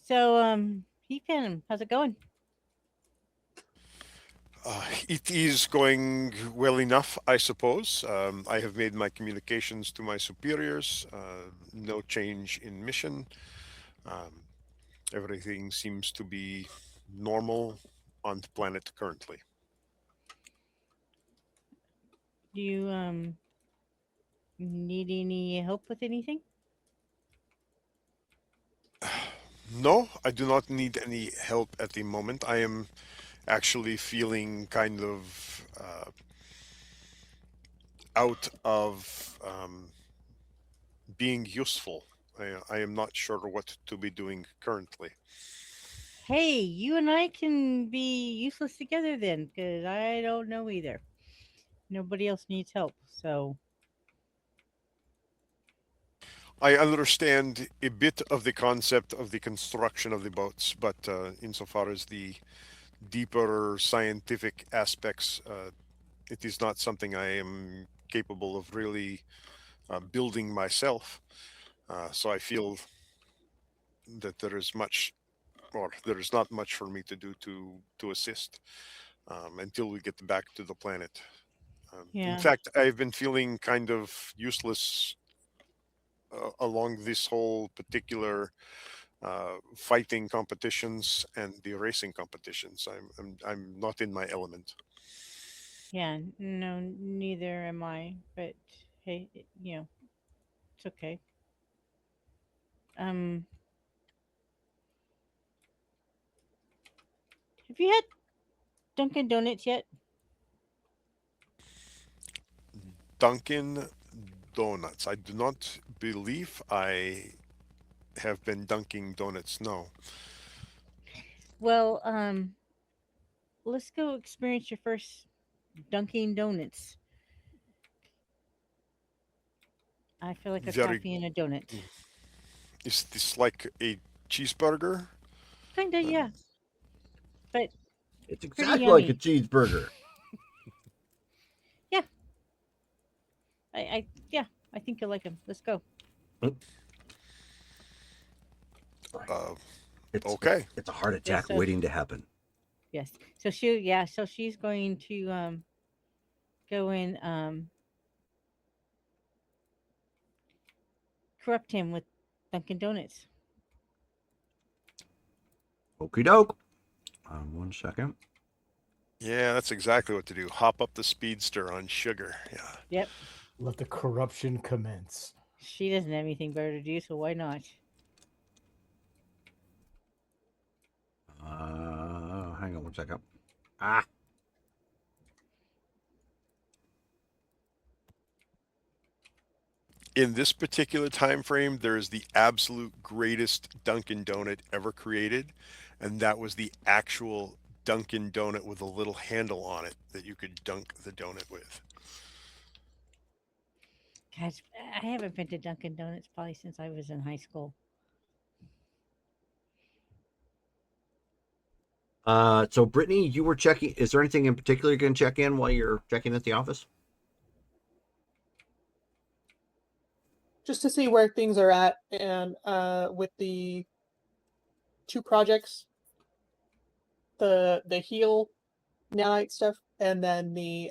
So, Heat Phantom, how's it going? It is going well enough, I suppose. I have made my communications to my superiors. No change in mission. Everything seems to be normal on the planet currently. Do you need any help with anything? No, I do not need any help at the moment. I am actually feeling kind of out of being useful. I am not sure what to be doing currently. Hey, you and I can be useless together then, because I don't know either. Nobody else needs help, so I understand a bit of the concept of the construction of the boats, but insofar as the deeper scientific aspects, it is not something I am capable of really building myself. So I feel that there is not much for me to do to assist until we get back to the planet. Yeah. In fact, I've been feeling kind of useless along this whole particular fighting competitions and the racing competitions. I'm not in my element. yeah, no, neither am I. But hey, it's okay. Have you had Dunkin' Donuts yet? Dunkin' donuts. I do not believe I have been dunking donuts. No. Well, let's go experience your first Dunkin' Donuts. I feel like a Very. coffee and a donut. Is this like a cheeseburger? Kinda, yeah, but It's pretty exactly like a yummy. cheeseburger. Yeah, I think you'll like them. Let's go. It's Okay. it's a heart attack so- waiting to happen. Yes. So she's going to go and corrupt him with Dunkin' Donuts. Okie doke. 1 second. Yeah, that's exactly what to do. Hop up the speedster on sugar. Yeah. Yep. Let the corruption commence. She doesn't have anything better to do, so why not? Hang on 1 second. Ah. In this particular time frame, there is the absolute greatest Dunkin' Donut ever created, and that was the actual Dunkin' Donut with a little handle on it that you could dunk the donut with. Guys, I haven't been to Dunkin' Donuts probably since I was in high school. So Brittany, you were checking. Is there anything in particular you're going to check in while you're checking at the office? Just to see where things are at, and with the 2 projects, the heal nanite stuff, and then the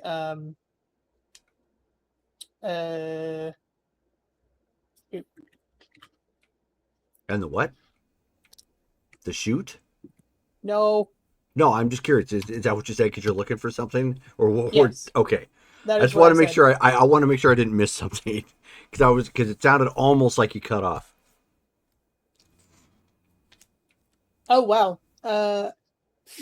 And the what? The shoot? no, No, I'm just curious. Is that what you said? Because you're looking for something, or what? Yes. Okay. that I is just what want to make said. sure. I want to make sure I didn't miss something because it sounded almost like you cut off. Oh wow.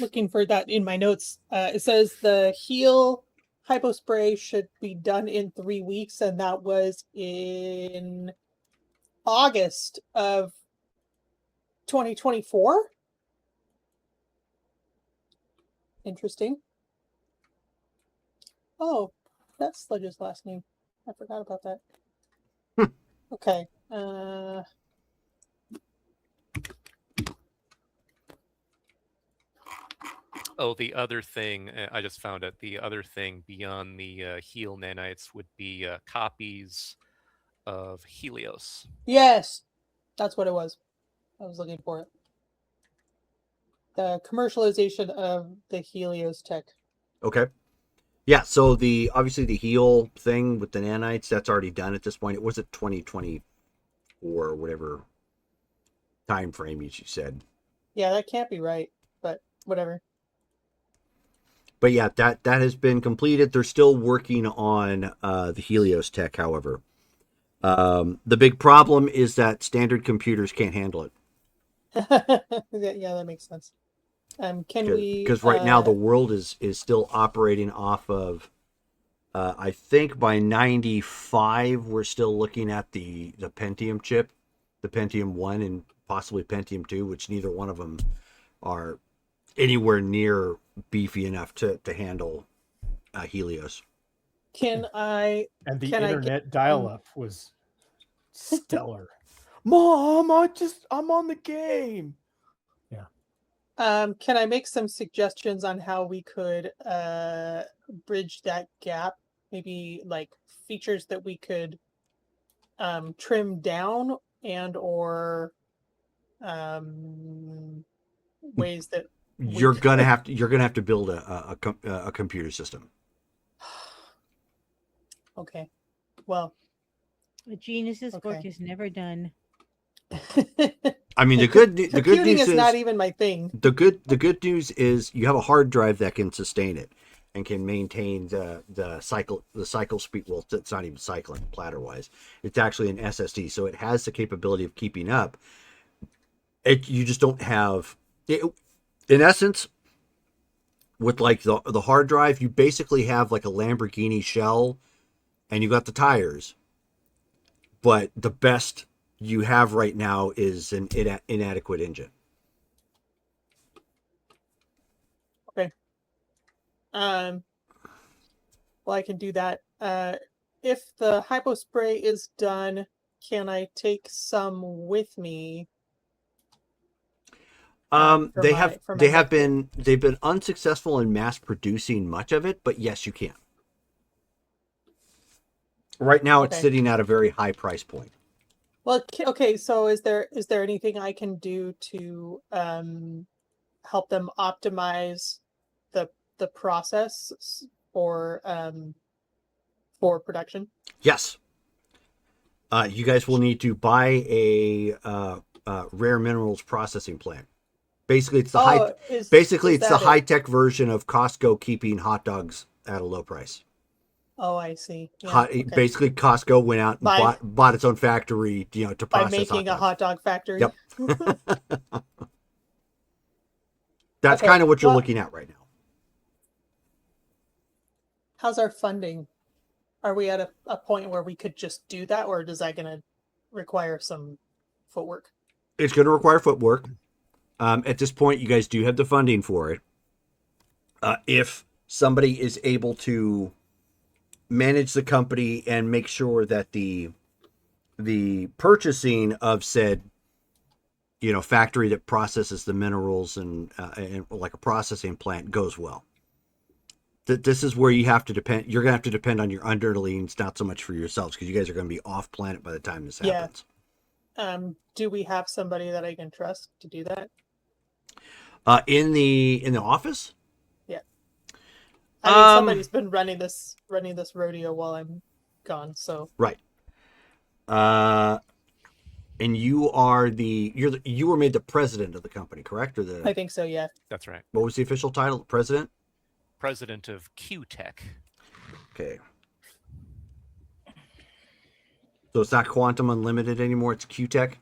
Looking for that in my notes. It says the heal hypo spray should be done in 3 weeks, and that was in August of 2024. Interesting. Oh, that's Sludge's last name. I forgot about that. Hmm. Okay. Oh, the other thing, I just found it. The other thing beyond the heal nanites would be copies of Helios. Yes, that's what it was. I was looking for it. The commercialization of the Helios tech. Okay. Yeah. So obviously the heal thing with the nanites, that's already done at this point. It was at 2024 or whatever time frame you said. Yeah, that can't be right, but whatever. But yeah, that has been completed. They're still working on the Helios tech, however. The big problem is that standard computers can't handle it. Yeah, that makes sense. Can we? Because right now the world is still operating off of. I think by 95 we're still looking at the Pentium chip, the Pentium 1 and possibly Pentium 2, which neither one of them are anywhere near beefy enough to handle Helios. Can I? And the Can I get- internet dial-up was stellar. Mom, I'm on the game. Can I make some suggestions on how we could bridge that gap? Maybe like features that we could trim down, and or ways that You're gonna have to build a computer system. Okay. Well, A genius's work Okay. is never done. I mean, the good computing news is not even my thing. the good news is you have a hard drive that can sustain it and can maintain the cycle speed. Well, it's not even cycling platter wise. It's actually an SSD, so it has the capability of keeping up. You just don't have it. In essence, with like the hard drive, you basically have like a Lamborghini shell, and you got the tires, but the best you have right now is an inadequate engine. Well, I can do that. If the hypo spray is done, can I take some with me? For They my- have for my they have next they've been unsuccessful in mass producing much of it, but yes, you can. Right now, it's Okay. sitting at a very high price point. Well, okay. So, is there anything I can do to help them optimize the process for production? Yes. You guys will need to buy a rare minerals processing plant. Basically, it's the is the that it? high tech version of Costco keeping hot dogs at a low price. Oh, I see. Yeah, okay. Basically, Costco went out and By- bought its own factory, to By process making a hot hot dog factory. Yep. That's Okay, kind of what you're well- looking at right now. How's our funding? Are we at a point where we could just do that, or is that going to require some footwork? It's going to require footwork. At this point, you guys do have the funding for it. If somebody is able to manage the company and make sure that the purchasing of said factory that processes the minerals and like a processing plant goes well, this is where you have to depend. You're going to have to depend on your underlings, not so much for yourselves, because you guys are going to be off planet by the time this Yeah. happens. Do we have somebody that I can trust to do that? In the office. I mean, somebody's been running this rodeo while I'm gone, so Right. And you are you were made the president of the company, correct? Or I think so. Yeah. That's right. what was the official title? President. President of Q-Tech. Okay. So it's not Quantum Unlimited anymore. It's Q-Tech.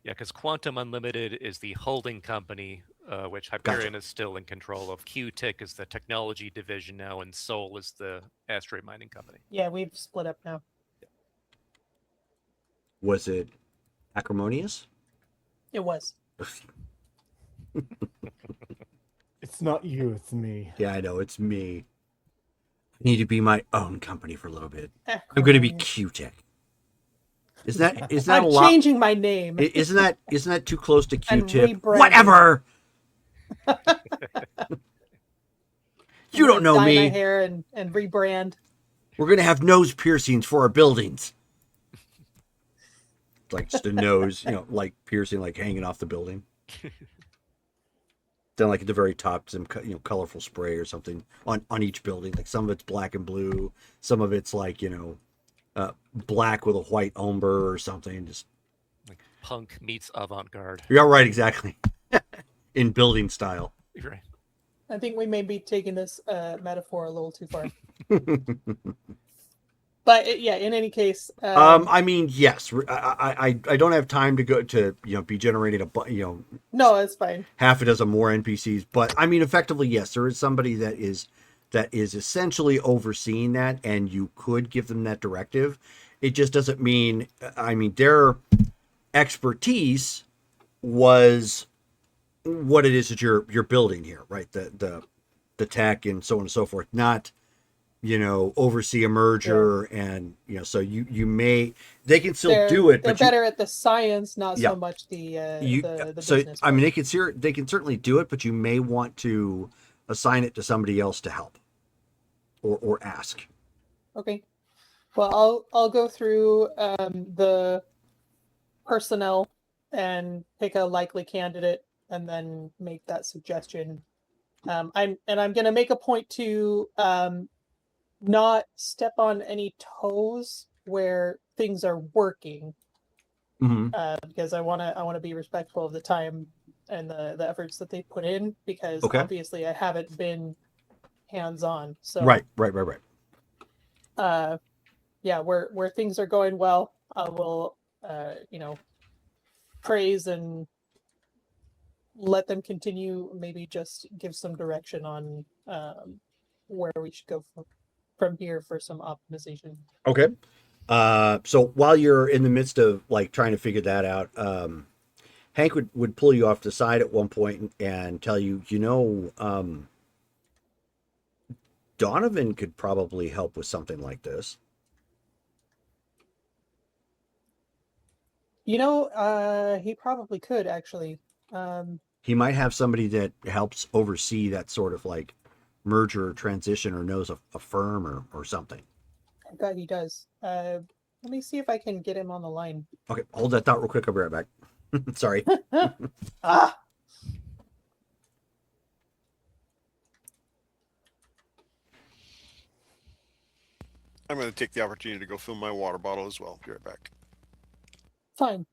Yeah, because Quantum Unlimited is the holding company, which Hyperion is still in control of. Q-Tech is the technology division now, and Sol is the asteroid mining company. Yeah, we've split up now. Was it acrimonious? It was. It's not you, it's me. Yeah, I know. It's me. I need to be my own company for a little bit. I'm going to be Acrimonious. Q-Tech. Is that a I'm lot? changing my name. Isn't that too close to And Q-Tip? rebranding. Whatever. You I'm don't gonna know dye my me. hair and rebrand. We're gonna have nose piercings for our buildings. It's like just a nose, like piercing, like hanging off the building. Then, like at the very top, some colorful spray or something on each building. Like some of it's black and blue, some of it's like black with a white umber or something. Just Like punk meets avant-garde. yeah, right, exactly. In building style. You're right. I think we may be taking this metaphor a little too far. But yeah, in any case, I mean, yes. I don't have time to go to be generating no, it's fine. half a dozen more NPCs, but I mean, effectively, yes, there is somebody that is essentially overseeing that, and you could give them that directive. It just doesn't mean. I mean, their expertise was what it is that you're building here, right? The tech and so on and so forth, not oversee a merger. And so they can still do it, They're but better at the science, not Yeah. so much the so business. I mean part. they can certainly do it, but you may want to assign it to somebody else to help or ask. Okay. Well, I'll go through the personnel and pick a likely candidate, and then make that suggestion. I'm going to make a point to not step on any toes where things are working, because I want to be respectful of the time and the efforts that they put in, because Okay. obviously I haven't been hands on. So Right. yeah, where things are going well, I will praise and let them continue. Maybe just give some direction on where we should go from here for some optimization. Okay. So while you're in the midst of like trying to figure that out, Hank would pull you off the side at one point and tell you, Donovan could probably help with something like this. He probably could actually. He might have somebody that helps oversee that sort of like merger or transition, or knows a firm or something. I bet he does. Let me see if I can get him on the line. Okay, hold that thought real quick. I'll be right back. Sorry. Ah, I'm going to take the opportunity to go fill my water bottle as well. Be right back. fine.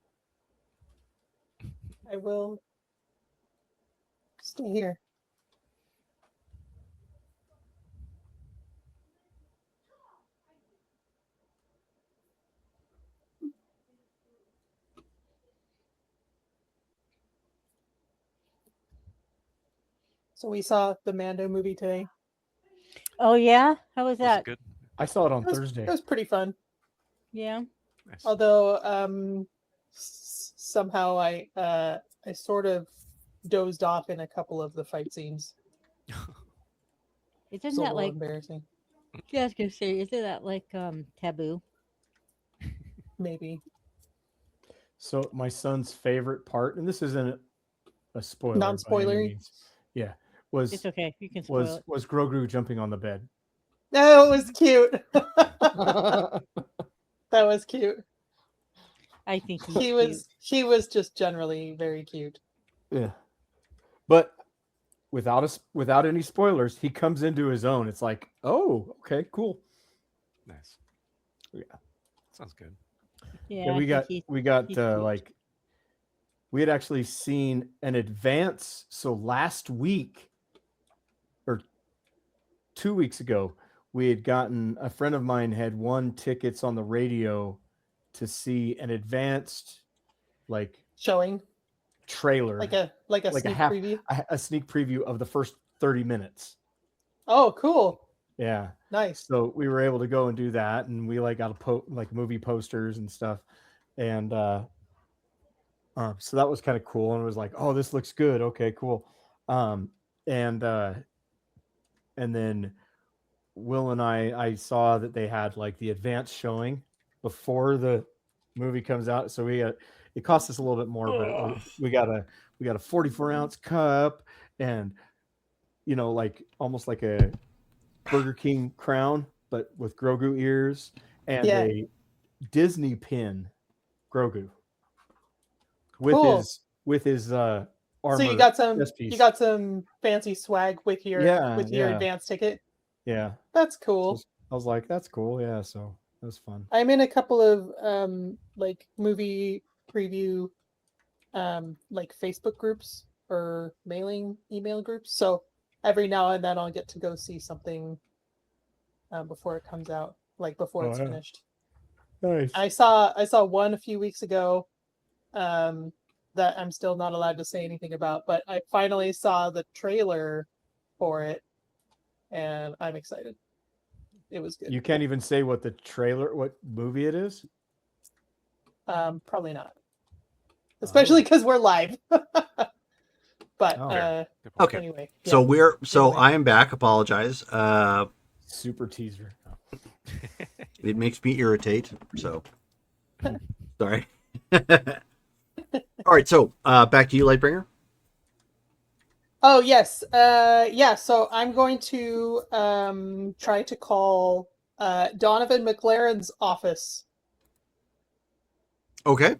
I will stay here. So we saw the Mando movie today. Oh yeah, how was Was it that? good? I saw it on It was, Thursday. it was pretty fun. Yeah. Nice. Although somehow I sort of dozed off in a couple of the fight scenes. It's Isn't a that little like? embarrassing. Yeah, I was gonna say, isn't that like taboo? Maybe. So my son's favorite part, and this isn't a spoiler, by any Non-spoilery? means, yeah, was It's okay. You can spoil it. was Grogu jumping on the bed. No, it was cute. That was cute. I think he's He cute. he was just generally very cute. Yeah, but without any spoilers, he comes into his own. It's like, oh, okay, cool. Nice. Yeah. Sounds good. Yeah, Yeah, I we think got he's- we got he's cute. like we had actually seen an advance. So last week or 2 weeks ago, we had gotten, a friend of mine had won tickets on the radio to see an advanced like Showing trailer, like a like a sneak half preview. a sneak preview of the first 30 minutes. Oh, cool. Yeah. Nice. So we were able to go and do that, and we like got like movie posters and stuff, and so that was kind of cool. And it was like, oh, this looks good. Okay, cool. And then Will and I saw that they had like the advanced showing before the movie comes out. So it cost us a little bit more, but we got a 44-ounce cup, and like almost like a Burger King crown, but with Grogu ears, and Yeah. a Disney pin Grogu with Cool. his armor. So you got some chest piece. you got some fancy swag with your Yeah, your yeah. advance ticket. Yeah. That's So cool. I was like, that's cool. Yeah. So that was fun. I'm in a couple of like movie preview like Facebook groups or email groups. So every now and then I'll get to go see something before it comes out, like before Oh, it's yeah. finished. Nice. I saw one a few weeks ago that I'm still not allowed to say anything about, but I finally saw the trailer for it and I'm excited. It was good. You can't even say what movie it is. Probably not. Especially because we're live. But Oh. Good point. Okay. anyway. So Anyway. I am back. Apologize. Super teaser. It makes me irritate. So sorry. All right. So back to you, Lightbringer. Oh yes. Yeah, so I'm going to try to call Donovan McLaren's office. Okay.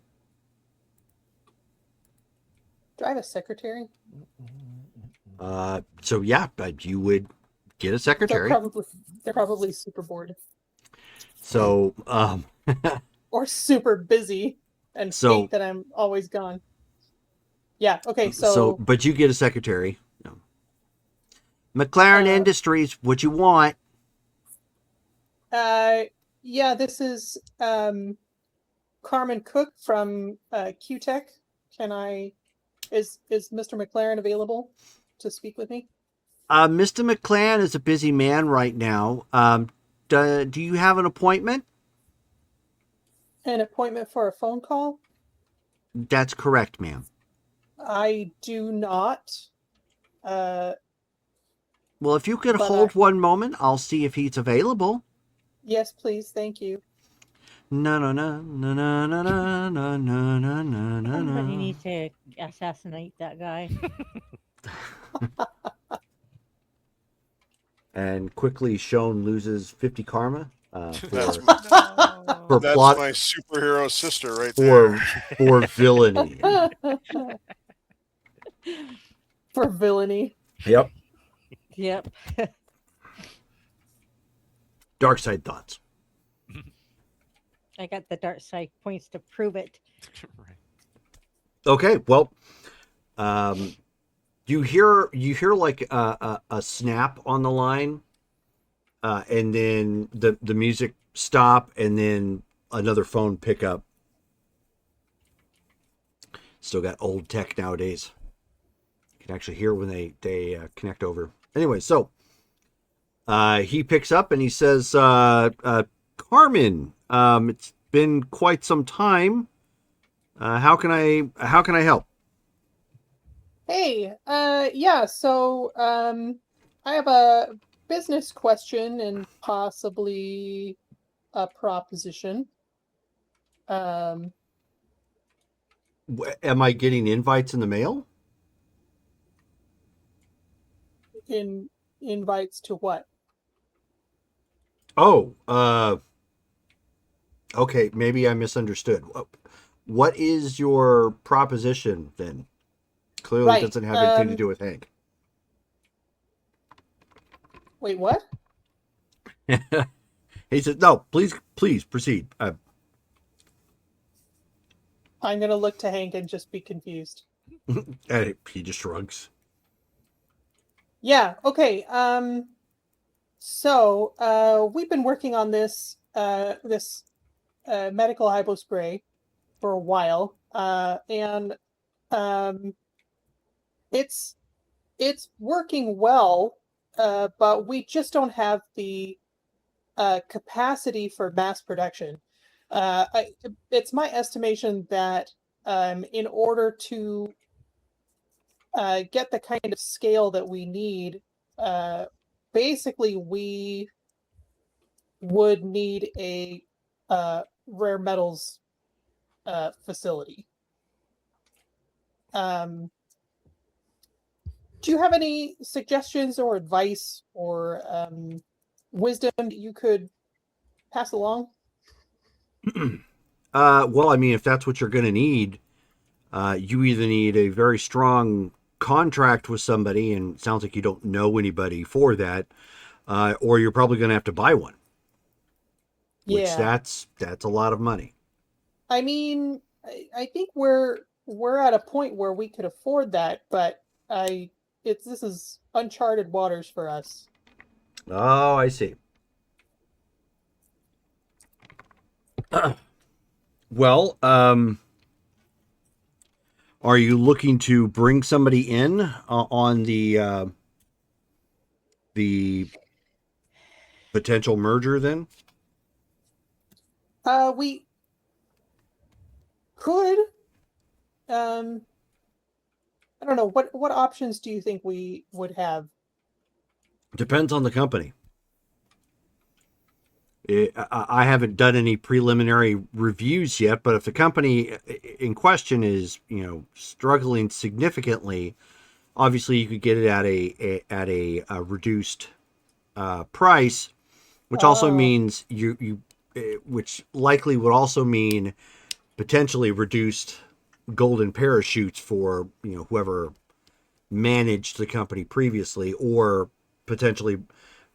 Do I have a secretary? So yeah, but you would get a They're secretary. probably super bored So or super busy and So- hate that I'm always gone. Yeah, okay, so but you get a secretary. No. McLaren Industries, what you want? yeah, this is Carmen Cook from QTech. Is Mr. McLaren available to speak with me? Mr. McLaren is a busy man right now. Do you have an appointment? An appointment for a phone call? That's correct, ma'am. I do not. Well, if you could But hold one moment, I'll see if he's available. Yes, please. Thank you. No, no, no, no, no, no, no, no, no, no, no, no, Somebody no. needs to assassinate that guy. And quickly, Shone loses 50 karma That's for That's plot my superhero sister right there. for villainy. For villainy. Yep. Yep. Dark side thoughts. I got the dark side points to prove it. Right. Okay, well, you hear like a snap on the line, and then the music stop, and then another phone pick up. Still got old tech nowadays. You can actually hear when they connect over. Anyway, so he picks up and he says, "Carmen, it's been quite some time. How can I help?" Hey, yeah, so I have a business question and possibly a proposition. Am I getting invites in the mail? Invites to what? Oh, okay, maybe I misunderstood. What is your proposition then? Clearly Right, doesn't have anything to do with Hank. Wait, what? He said, "No, please proceed." I'm gonna look to Hank and just be confused. And he just shrugs. Yeah, okay. So we've been working on this medical hypo spray for a while. And it's working well, but we just don't have the capacity for mass production. It's my estimation that in order to get the kind of scale that we need, basically we would need a rare metals facility. Do you have any suggestions or advice or wisdom that you could pass along? Well, I mean, if that's what you're going to need, you either need a very strong contract with somebody, and it sounds like you don't know anybody for that, or you're probably going to have to buy one. Which Yeah. that's a lot of money. I mean, I think we're at a point where we could afford that, but this is uncharted waters for us. Oh, I see. Well, are you looking to bring somebody in on the potential merger then? We could. I don't know. What options do you think we would have? Depends on the company. I haven't done any preliminary reviews yet, but if the company in question is, struggling significantly, obviously you could get it at a reduced price, which also Oh. means which likely would also mean potentially reduced golden parachutes for whoever managed the company previously, or potentially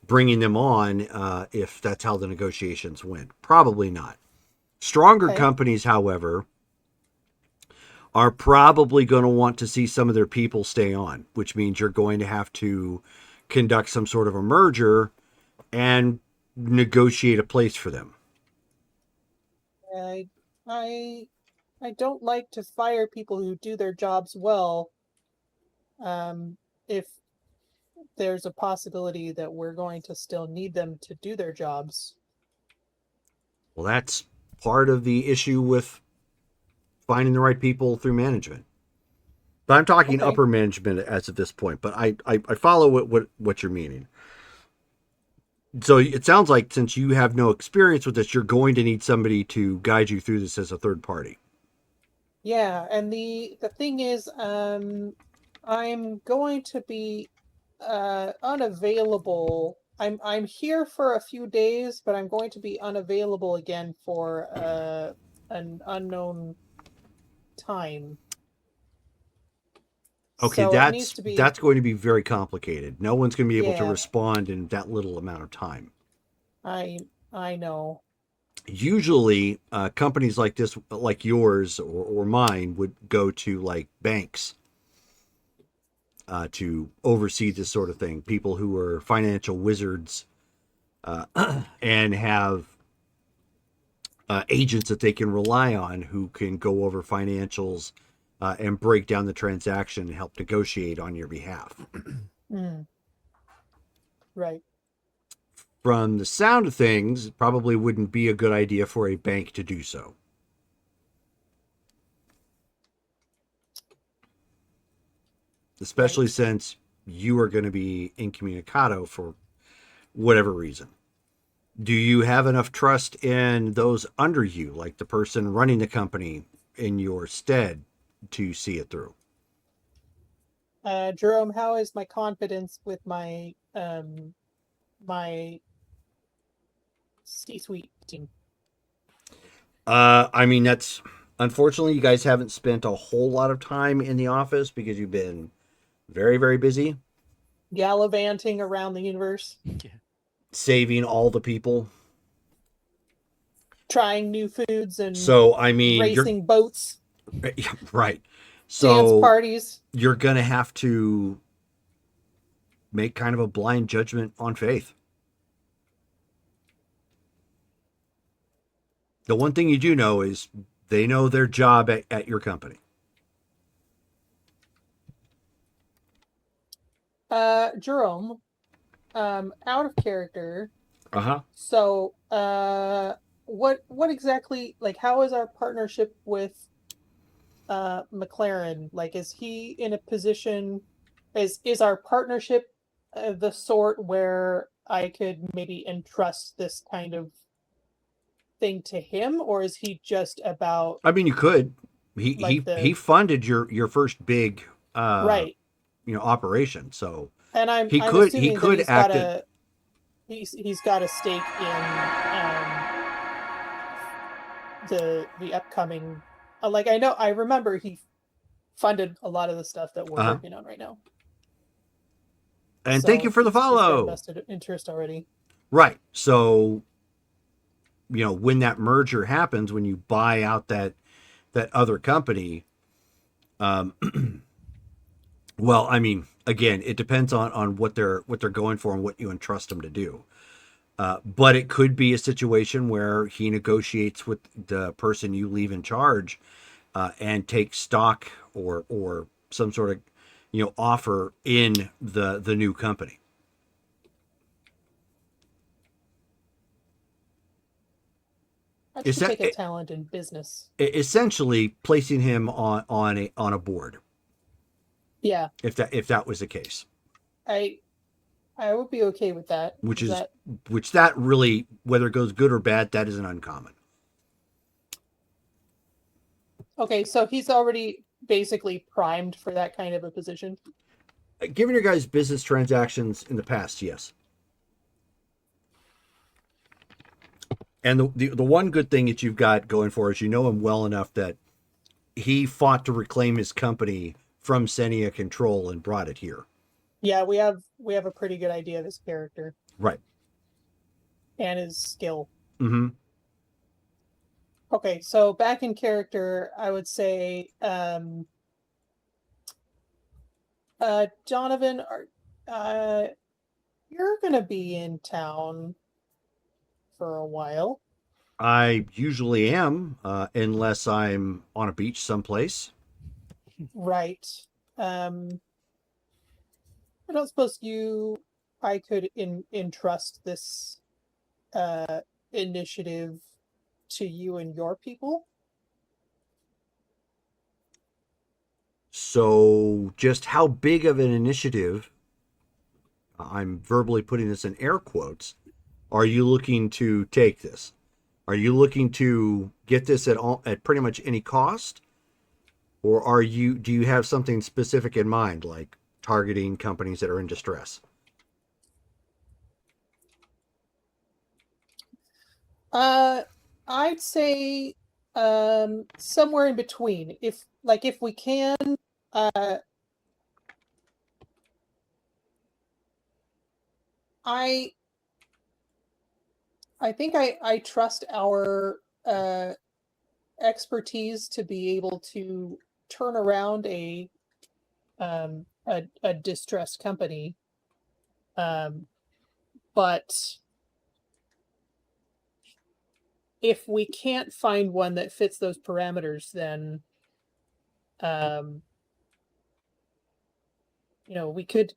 bringing them on if that's how the negotiations went. Probably not. Stronger Okay. companies, however, are probably going to want to see some of their people stay on, which means you're going to have to conduct some sort of a merger and negotiate a place for them. I don't like to fire people who do their jobs well. If there's a possibility that we're going to still need them to do their jobs. Well, that's part of the issue with finding the right people through management. But I'm talking Okay. upper management as of this point. But I follow what you're meaning. So it sounds like since you have no experience with this, you're going to need somebody to guide you through this as a third party. Yeah, and the thing is, I'm going to be unavailable. I'm here for a few days, but I'm going to be unavailable again for an unknown time. Okay, So it needs to be, that's going to be very complicated. No one's going to be able to Yeah. respond in that little amount of time. I know. Usually, companies like this, like yours or mine, would go to like banks to oversee this sort of thing. People who are financial wizards and have agents that they can rely on who can go over financials and break down the transaction and help negotiate on your behalf. Mm. Right. From the sound of things, it probably wouldn't be a good idea for a bank to do so. Especially Right. since you are going to be incommunicado for whatever reason. Do you have enough trust in those under you, like the person running the company in your stead, to see it through? Jerome, how is my confidence with my my C-suite team? I mean, that's unfortunately, you guys haven't spent a whole lot of time in the office because you've been very, very busy Gallivanting around the universe, saving all the people. trying new foods and So, I mean, racing boats, you're right. dance So, parties. you're going to have to make kind of a blind judgment on faith. The one thing you do know is they know their job at your company. Jerome, out of character. Uh-huh. So, what exactly, like, how is our partnership with McLaren? Like, is he in a position, is our partnership the sort where I could maybe entrust this kind of thing to him, or is he just about I mean, you could. He like he funded your first big right? operation. So And I'm he I'm could assuming that he's got act a he's got a stake in the upcoming, like, I remember he funded a lot of the stuff that we're Uh-huh. working on right now. And thank So you for the he's got a follow. vested interest already. Right. So when that merger happens, when you buy out that other company, well, I mean, again, it depends on what they're going for and what you entrust them to do. But it could be a situation where he negotiates with the person you leave in charge and takes stock or some sort of offer in the new company. That Is should that take a talent in business. essentially placing him on a board? Yeah, If that was the case, I would be okay with that. which Is is that that really, whether it goes good or bad, that isn't uncommon. okay? So he's already basically primed for that kind of a position. Given your guys' business transactions in the past, yes. And the one good thing that you've got going for is you know him well enough that he fought to reclaim his company from Senia Control and brought it here. Yeah, we have a pretty good idea of his character Right. and his skill. Mm-hmm. Okay, so back in character, I would say, Donovan, you're gonna be in town for a while. I usually am, unless I'm on a beach someplace. Right. I don't suppose I could entrust this initiative to you and your people. So, just how big of an initiative, I'm verbally putting this in air quotes, are you looking to take this? Are you looking to get this at pretty much any cost? Or do you have something specific in mind, like targeting companies that are in distress? I'd say somewhere in between. If we can, uh, I think I trust our expertise to be able to turn around a distressed company. But if we can't find one that fits those parameters, then we could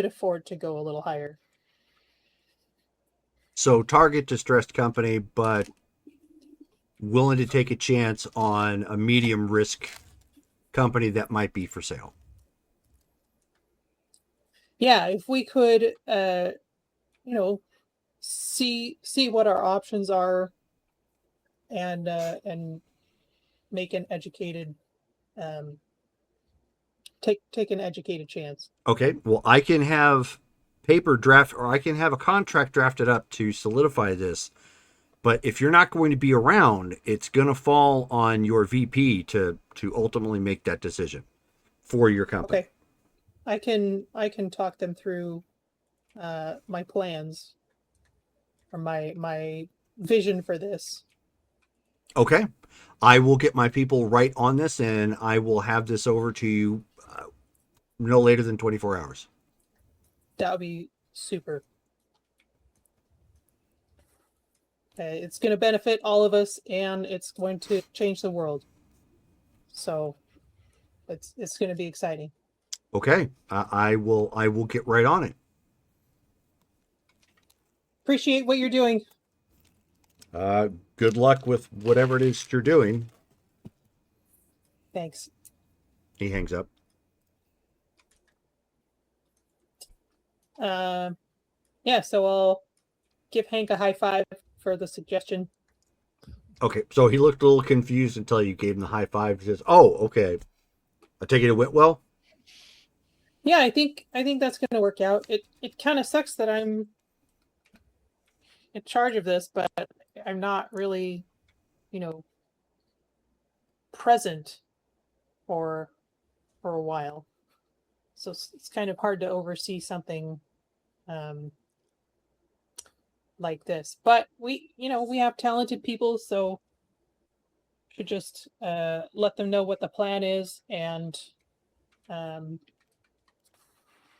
afford to go a little higher. So target distressed company, but willing to take a chance on a medium risk company that might be for sale. Yeah, if we could see what our options are and make an educated take an educated chance. Okay, well, I can have paper draft, or I can have a contract drafted up to solidify this. But if you're not going to be around, it's going to fall on your VP to ultimately make that decision for your company. Okay, I can talk them through my plans or my vision for this. Okay, I will get my people right on this, and I will have this over to you no later than 24 hours. That would be super. It's going to benefit all of us, and it's going to change the world. So, it's going to be exciting. Okay, I will get right on it. Appreciate what you're doing. Good luck with whatever it is you're doing. Thanks. He hangs up. Yeah, so I'll give Hank a high five for the suggestion. Okay, so he looked a little confused until you gave him the high five. He says, "Oh, okay. I take it went well." Yeah, I think that's going to work out. It kind of sucks that I'm in charge of this, but I'm not really, present for a while. So it's kind of hard to oversee something like this. But we have talented people, so should just let them know what the plan is and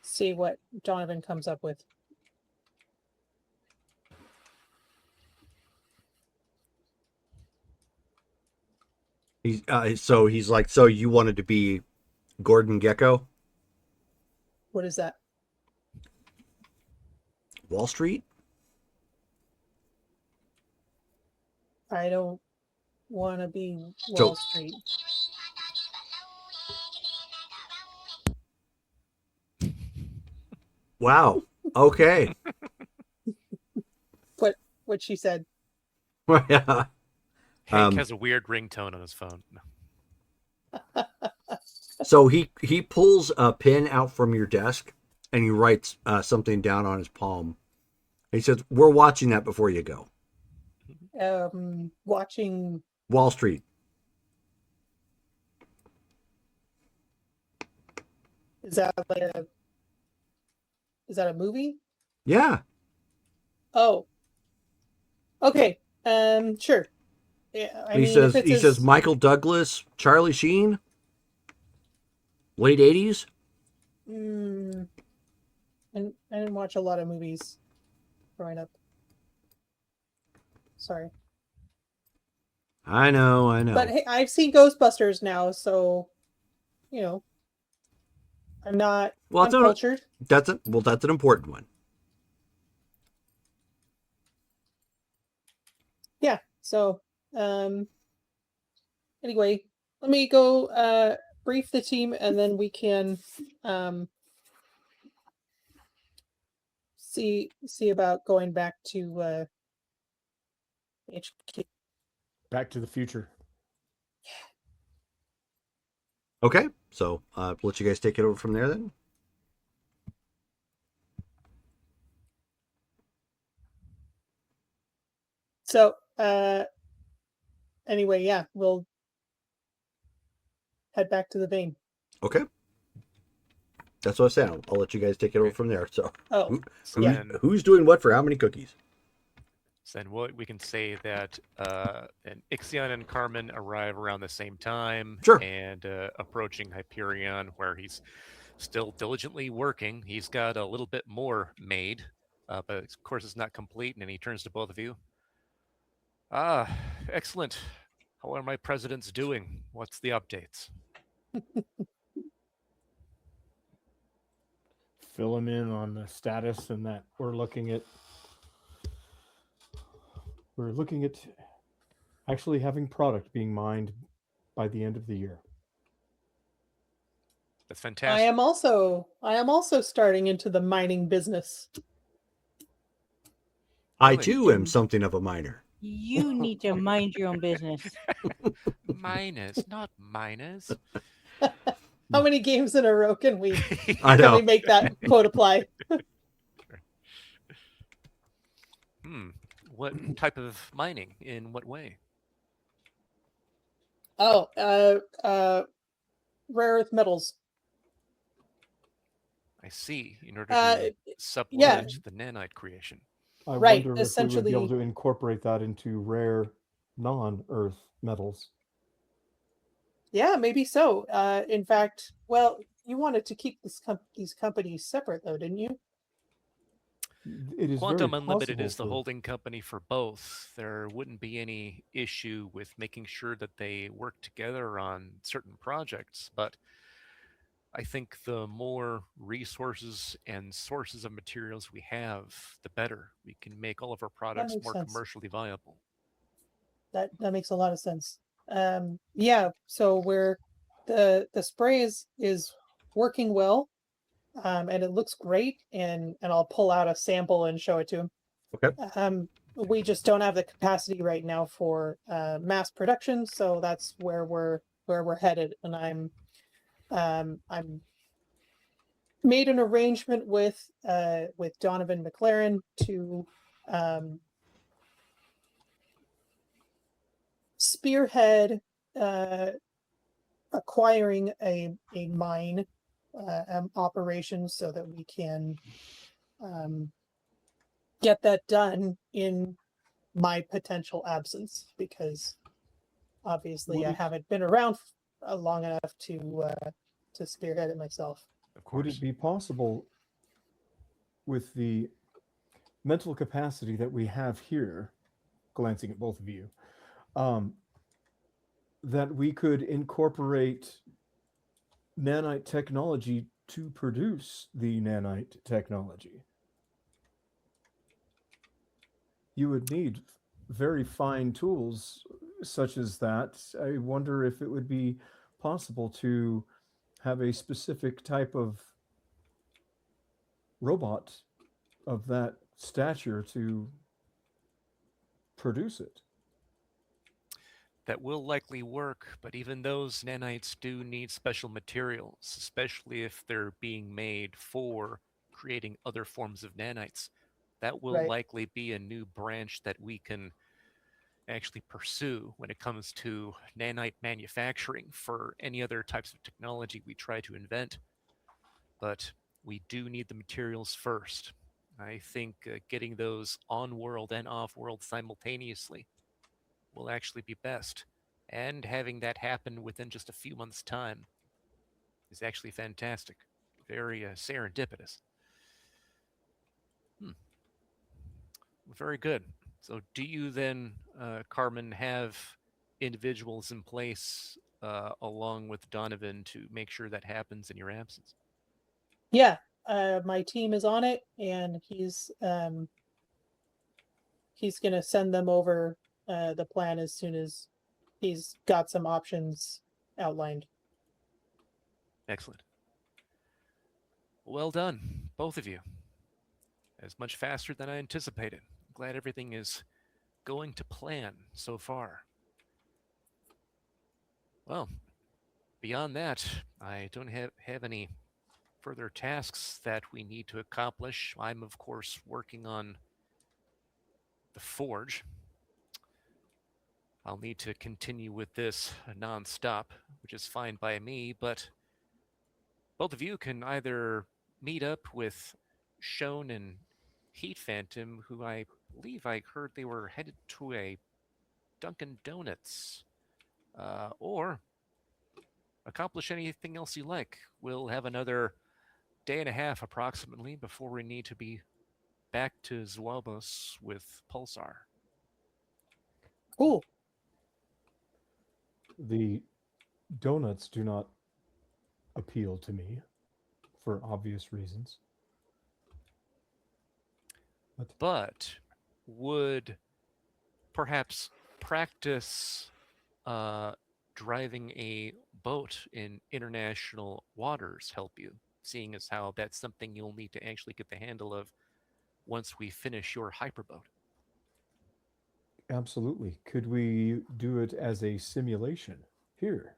see what Donovan comes up with. He's like, so you wanted to be Gordon Gekko, What is that? Wall Street? I don't want to be Wall Street. Wow. Okay. What she said. Yeah. Hank has a weird ringtone on his phone. So he pulls a pen out from your desk and he writes something down on his palm. He says, "We're watching that before you go." Watching Wall Street. Is that a movie? Yeah. Oh. Okay. Sure. Yeah. He says Michael Douglas, Charlie Sheen, late 80s. And I didn't watch a lot of movies growing up. Sorry. I know. But hey, I've seen Ghostbusters now, so I'm not cultured. That's an important one. Yeah. So Anyway, let me go brief the team, and then we can see about going back to HQ. Back to the Future. Okay, so let you guys take it over from there then. So anyway, yeah, we'll head back to the vein. Okay, that's what I'm saying. I'll let you guys take it over Okay. from there. So Oh, who, So Yeah. then, who's doing what for how many cookies? so then what we can say that and Ixion and Carmen arrive around the same time, Sure. and approaching Hyperion, where he's still diligently working. He's got a little bit more made, but of course it's not complete. And then he turns to both of you. Ah, excellent. How are my presidents doing? What's the updates? Fill him in on the status and that we're looking at actually having product being mined by the end of the year. That's I fantastic. am also starting into the mining business. I Really? too am something of a miner. You need to mind your own business. Minus, not minus. How many games in a row can we I can we know. make that quote apply? What type of mining? In what way? Oh, rare earth metals. I see. In order Uh, to supplement the nanite creation. I Right, wonder if we would be able essentially- to incorporate that into rare non-earth metals. Yeah, maybe so. In fact, well, you wanted to keep these companies separate, though, didn't you? It is Quantum very Unlimited possible is the for- holding company for both. There wouldn't be any issue with making sure that they work together on certain projects, but I think the more resources and sources of materials we have, the better. We can make all of our products makes more sense. commercially viable. That makes a lot of sense. Yeah. So where the spray is working well, and it looks great, and I'll pull out a sample and show it to him. Okay. We just don't have the capacity right now for mass production, so that's where we're headed. And I'm made an arrangement with Donovan McLaren to spearhead acquiring a mine operation so that we can get that done in my potential absence, because obviously I Would it- haven't been around long enough to spearhead it myself. Of Would course. it be possible, with the mental capacity that we have here, glancing at both of you, that we could incorporate nanite technology to produce the nanite technology? You would need very fine tools such as that. I wonder if it would be possible to have a specific type of robot of that stature to produce it. That will likely work, but even those nanites do need special materials, especially if they're being made for creating other forms of nanites. That will Right. likely be a new branch that we can actually pursue when it comes to nanite manufacturing for any other types of technology we try to invent. But we do need the materials first. I think getting those on-world and off-world simultaneously will actually be best. And having that happen within just a few months' time is actually fantastic. Very serendipitous. Very good. So, do you then, Carmen, have individuals in place along with Donovan to make sure that happens in your absence? Yeah, my team is on it, and he's gonna send them over the plan as soon as he's got some options outlined. Excellent. Well done, both of you. As much faster than I anticipated. Glad everything is going to plan so far. Well, beyond that, I don't have any further tasks that we need to accomplish. I'm, of course, working on the forge. I'll need to continue with this non-stop, which is fine by me, but both of you can either meet up with Shone and Heat Phantom, who I believe I heard they were headed to a Dunkin' Donuts, or accomplish anything else you like. We'll have another day and a half approximately before we need to be back to Zuobos with Pulsar. Cool. The donuts do not appeal to me for obvious reasons. But would perhaps practice driving a boat in international waters help you, seeing as how that's something you'll need to actually get the handle of once we finish your hyperboat? Absolutely. Could we do it as a simulation here?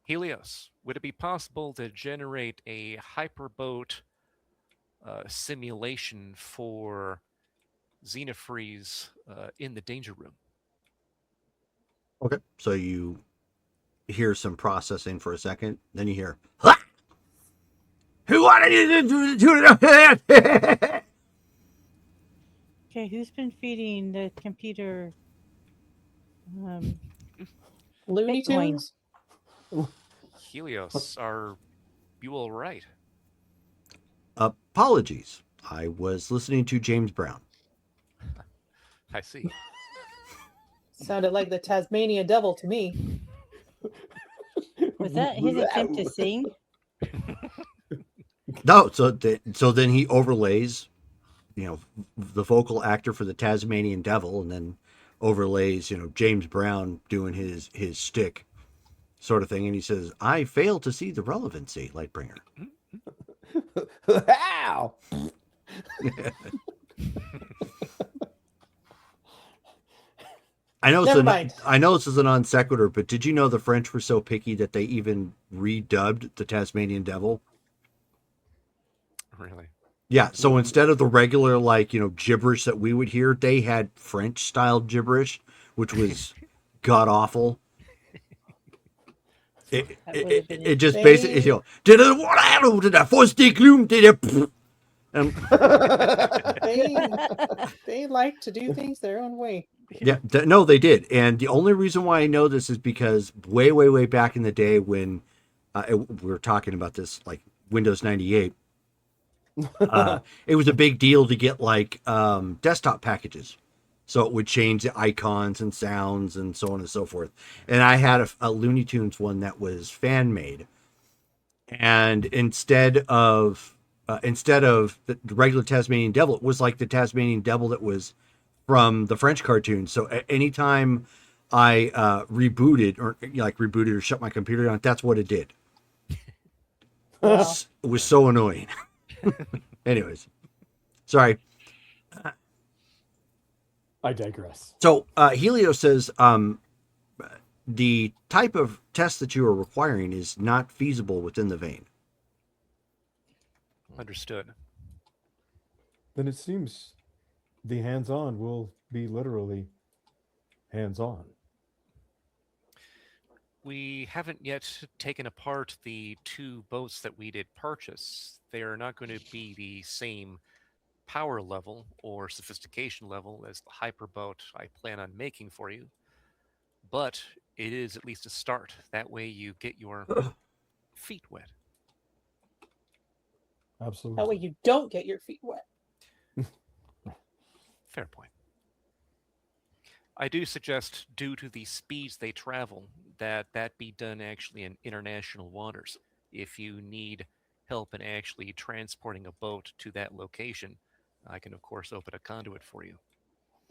Helios, would it be possible to generate a hyperboat simulation for Xenofreeze in the danger room? Okay. So you hear some processing for a second, then you hear, "Ha! Who wanted you to do it?" Okay, who's been feeding the computer? Looney Bitcoin. Tunes. Helios, are you all right? Apologies. I was listening to James Brown. I see. Sounded like the Tasmanian devil to me. Was that his attempt to sing? No, so then he overlays, the vocal actor for the Tasmanian Devil, and then overlays, James Brown doing his shtick sort of thing, and he says, "I fail to see the relevancy, Lightbringer." How? I know Never mind. I know this is a non sequitur, but did you know the French were so picky that they even redubbed the Tasmanian Devil? Really? Yeah, so instead of the regular gibberish that we would hear, they had French style gibberish, which was god awful. It just They- basically did it what I do to the first gloom did it. They like to do things their own way. Yeah, no, they did. And the only reason why I know this is because way, way, way back in the day when we were talking about this, like Windows 98, it was a big deal to get desktop packages. So it would change the icons and sounds and so on and so forth. And I had a Looney Tunes one that was fan made. And instead of the regular Tasmanian Devil, it was like the Tasmanian Devil that was from the French cartoon. So anytime I rebooted or shut my computer down, that's what it did. Wow. It was so annoying. Anyways, sorry. I digress. So Helio says the type of test that you are requiring is not feasible within the vein. Understood. Then it seems the hands-on will be literally hands-on. We haven't yet taken apart the two boats that we did purchase. They are not going to be the same power level or sophistication level as the hyperboat I plan on making for you, but it is at least a start. That way you get your feet wet. Absolutely. That way you don't get your feet wet. Fair point. I do suggest, due to the speeds they travel, that be done actually in international waters. If you need help in actually transporting a boat to that location, I can, of course, open a conduit for you.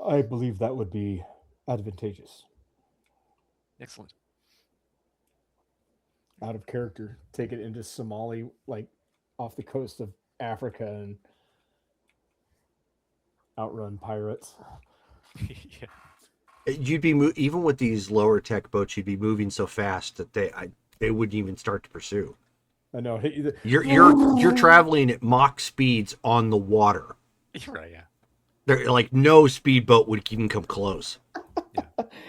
I believe that would be advantageous. Excellent. Out of character, take it into Somali, like off the coast of Africa, and outrun pirates. Yeah. You'd be even with these lower tech boats, you'd be moving so fast that they wouldn't even start to pursue. I know. You're traveling at Mach speeds on the water. You're right. Yeah. They're like no speedboat would even come close.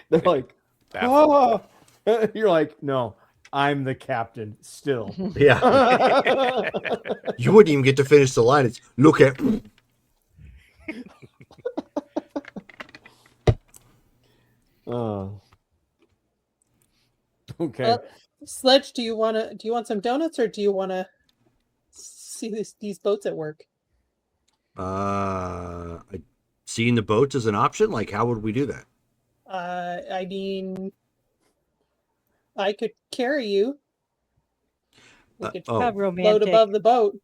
They're like, Baffled. oh, you're like, no, I'm the captain still. Yeah, you wouldn't even get to finish the line. It's look at. Okay. Sledge, do you want some donuts, or do you want to see these boats at work? Seeing the boats as an option. Like, how would we do that? I mean, I could carry you. We could How float romantic. above the boat.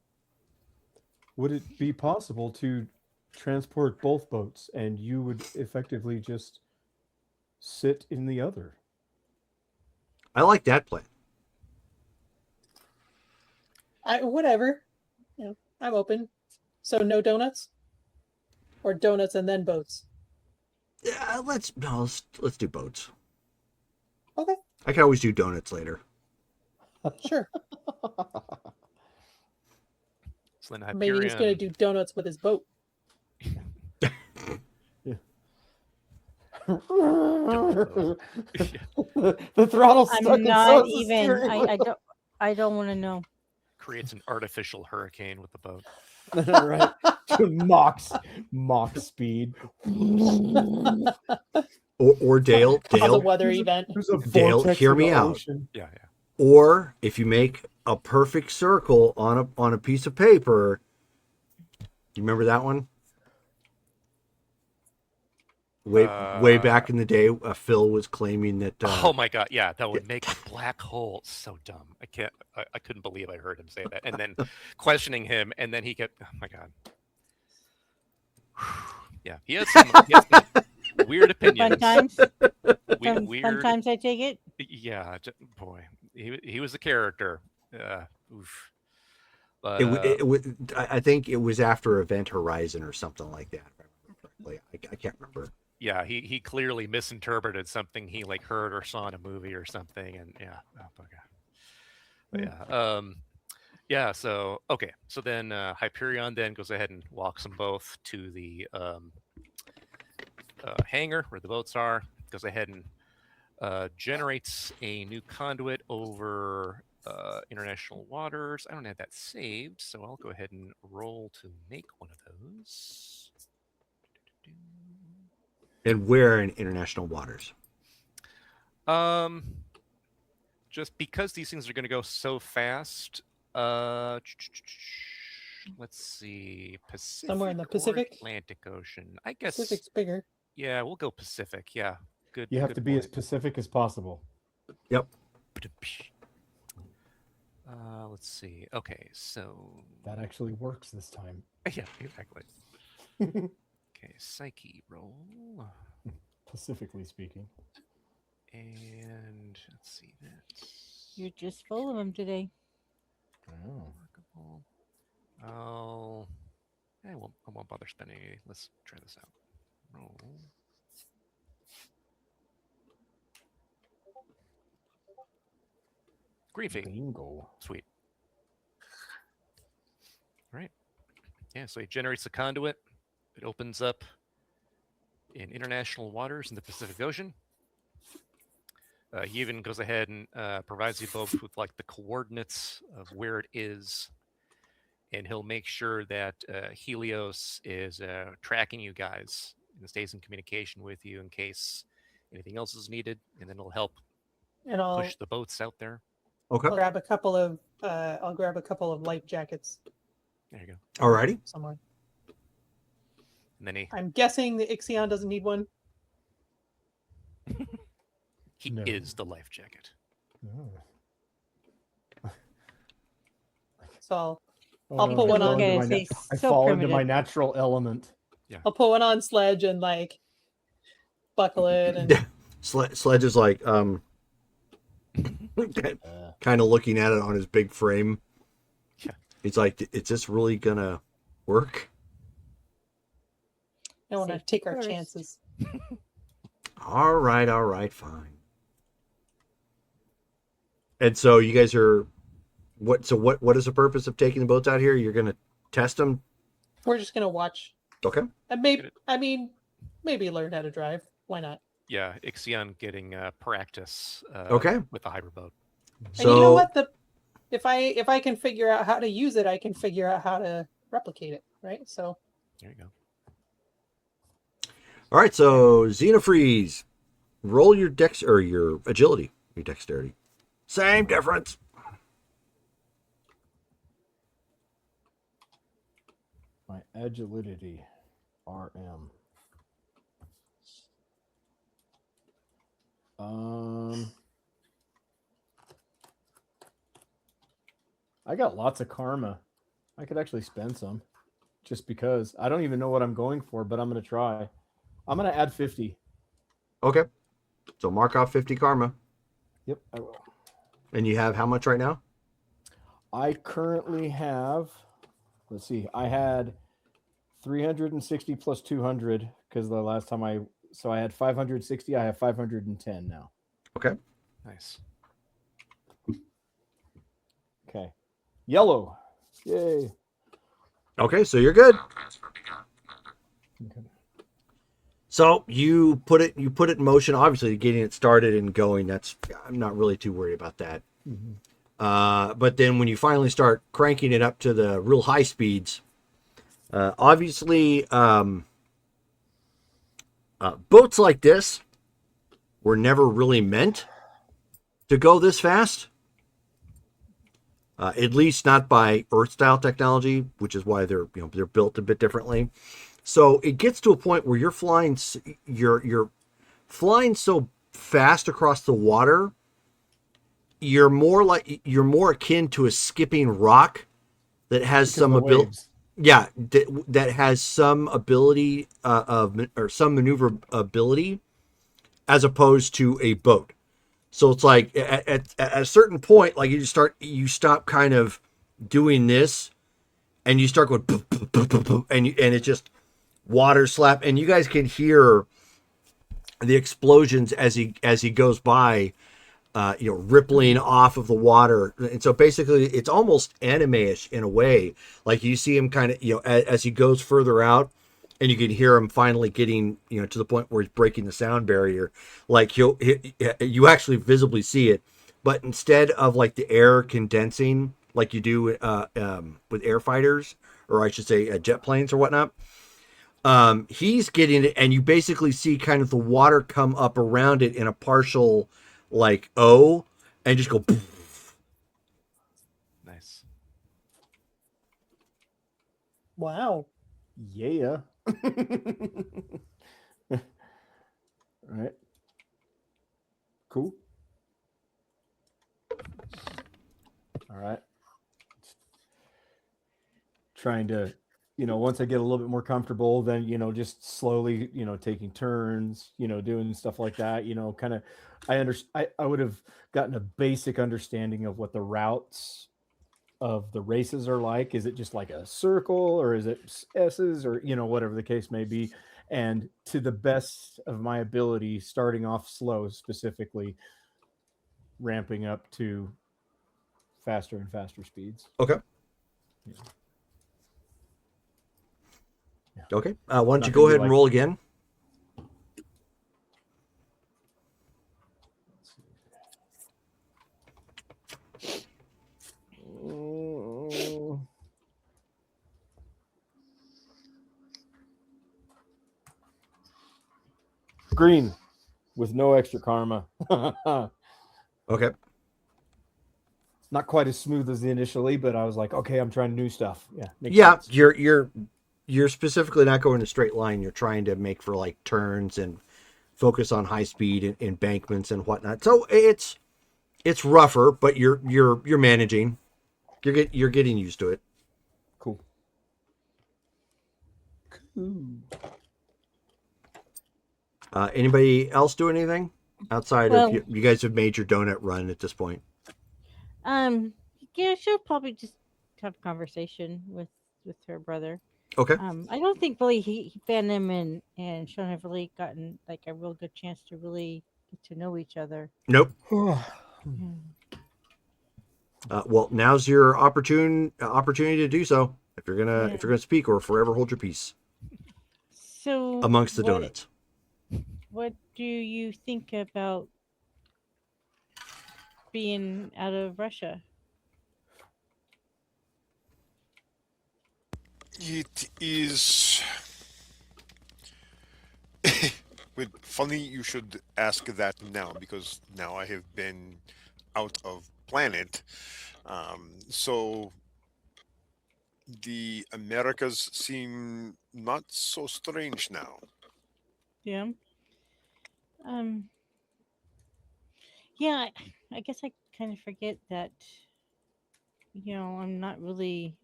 Would it be possible to transport both boats and you would effectively just sit in the other? I like that plan. Whatever. I'm open. So no donuts? Or donuts and then boats? Yeah, let's do boats. Okay, I can always do donuts later. sure. So then Maybe he's going to do donuts with his boat. The throttle's stuck I'm in not so is the even. steering wheel. I don't want to know. creates an artificial hurricane with the boat. Right. Mach speed. Or Dale. Cause a Dale. weather event. There's a Dale, vortex hear in me the out. ocean. Yeah. Or if you make a perfect circle on a piece of paper, you remember that one? Way back in the day, Phil was claiming that. Oh my god, yeah, that would make a black hole. So dumb. I couldn't believe I heard him say that. And then questioning him, and then he kept. Oh my god. Yeah, he has some weird opinions. Fun times. Weird. Fun times. I take it. Yeah, boy, he was a character. Oof. But, I think it was after Event Horizon or something like that. If I remember correctly. I can't remember. yeah, he clearly misinterpreted something he like heard or saw in a movie or something, and yeah, oh my god. But yeah, so okay, so then Hyperion then goes ahead and walks them both to the hangar where the boats are. Goes ahead and generates a new conduit over international waters. I don't have that saved, so I'll go ahead and roll to make one of those. And where in international waters? Just because these things are going to go so fast. Let's see, Pacific. Somewhere in the or Pacific? Atlantic Ocean. I guess. Pacific's bigger. Yeah, we'll go Pacific. Yeah, good. You have good to be point. as Pacific as possible. Yep. Let's see. Okay, so That actually works this time. yeah, exactly. Okay, Psyche roll, Pacifically speaking. and let's see that. You're just full of them today. Oh. Markable. I won't bother spending any. Let's try this out. Roll. Green feed. Bingo. Sweet. All right. Yeah, so he generates a conduit. It opens up in international waters in the Pacific Ocean. He even goes ahead and provides you both with like the coordinates of where it is, and he'll make sure that Helios is tracking you guys and stays in communication with you in case anything else is needed, and then it'll help And I'll push the boats out there. Okay. grab a couple of life jackets There you go. Alrighty. somewhere. And then I'm guessing the Ixion doesn't need one. he No. is the life jacket. Oh. So Oh, I'll no, put I one fall on. into Okay, my see, I so fall into my primitive. natural element. I'll put one on Sledge and like buckle in and Sledge is like, kind of looking at it on his big frame. Yeah. He's like, is this really gonna work? I want to Safety take our first. chances. All right, fine. And so you guys are, what is the purpose of taking the boats out here? You're gonna test them? We're just gonna watch Okay. and maybe learn how to drive. Why not? Yeah, Ixion getting practice Okay. with the hybrid boat. And you know what? If I can figure out how to use it, I can figure out how to replicate it, right? So There you go. All right, so Xenofreeze, roll your dex or your agility, your dexterity. Same difference. My agility, RM. I got lots of karma. I could actually spend some, just because I don't even know what I'm going for, but I'm gonna try. I'm gonna add 50. Okay. So mark off 50 karma. Yep, I will. And you have how much right now? I currently have, let's see, I had 360 plus 200 because the last time I had 560. I have 510 now. Okay. Nice. Okay. Yellow. Yay. Okay, so you're good. Okay. So you put it in motion. Obviously, getting it started and going. I'm not really too worried about that. Mm-hmm. But then when you finally start cranking it up to the real high speeds, obviously, boats like this were never really meant to go this fast. At least not by Earth style technology, which is why they're built a bit differently. So it gets to a point where you're flying so fast across the water, you're more akin to a skipping rock that has some ability. Yeah, that has some ability or some maneuverability, as opposed to a boat. So it's like at a certain point, like you stop kind of doing this, and you start going, boom, boom, boom, boom, boom, and it's just water slap, and you guys can hear the explosions as he goes by, rippling off of the water. And so basically, it's almost anime-ish in a way. Like you see him kind of, as he goes further out, and you can hear him finally getting, to the point where he's breaking the sound barrier. Like you actually visibly see it, but instead of like the air condensing like you do with air fighters, or I should say jet planes or whatnot, he's getting it, and you basically see kind of the water come up around it in a partial like O, and just go poof. Nice. wow. Yeah. All right. Cool. All right. Trying to, once I get a little bit more comfortable, then, just slowly, taking turns, doing stuff like that, kind of, I would have gotten a basic understanding of what the routes of the races are like. Is it just like a circle, or is it S's, or whatever the case may be, and to the best of my ability, starting off slow, specifically ramping up to faster and faster speeds. Okay. Yeah. Okay. Why don't Not you gonna go be ahead and like- roll again? Green with no extra karma. Okay. Not quite as smooth as initially, but I was like, okay, I'm trying new stuff. Yeah. Makes Yeah, sense. you're specifically not going a straight line. You're trying to make for like turns and focus on high speed and embankments and whatnot. So it's rougher, but you're managing. You're getting used to it. Cool. Anybody else do anything outside of Well- you guys have made your donut run at this point? Yeah, she'll probably just have a conversation with her brother. Okay. I don't think really he Phantom and Sean have really gotten like a real good chance to really get to know each other. Nope. Yeah. Well, now's your opportunity to do so. If you're gonna Yeah. speak, or forever hold your peace So amongst the what- donuts. What do you think about being out of Russia? It is. Well, funny you should ask that now, because now I have been out of planet. So the Americas seem not so strange now. Yeah. Yeah, I guess I kind of forget that, I'm not really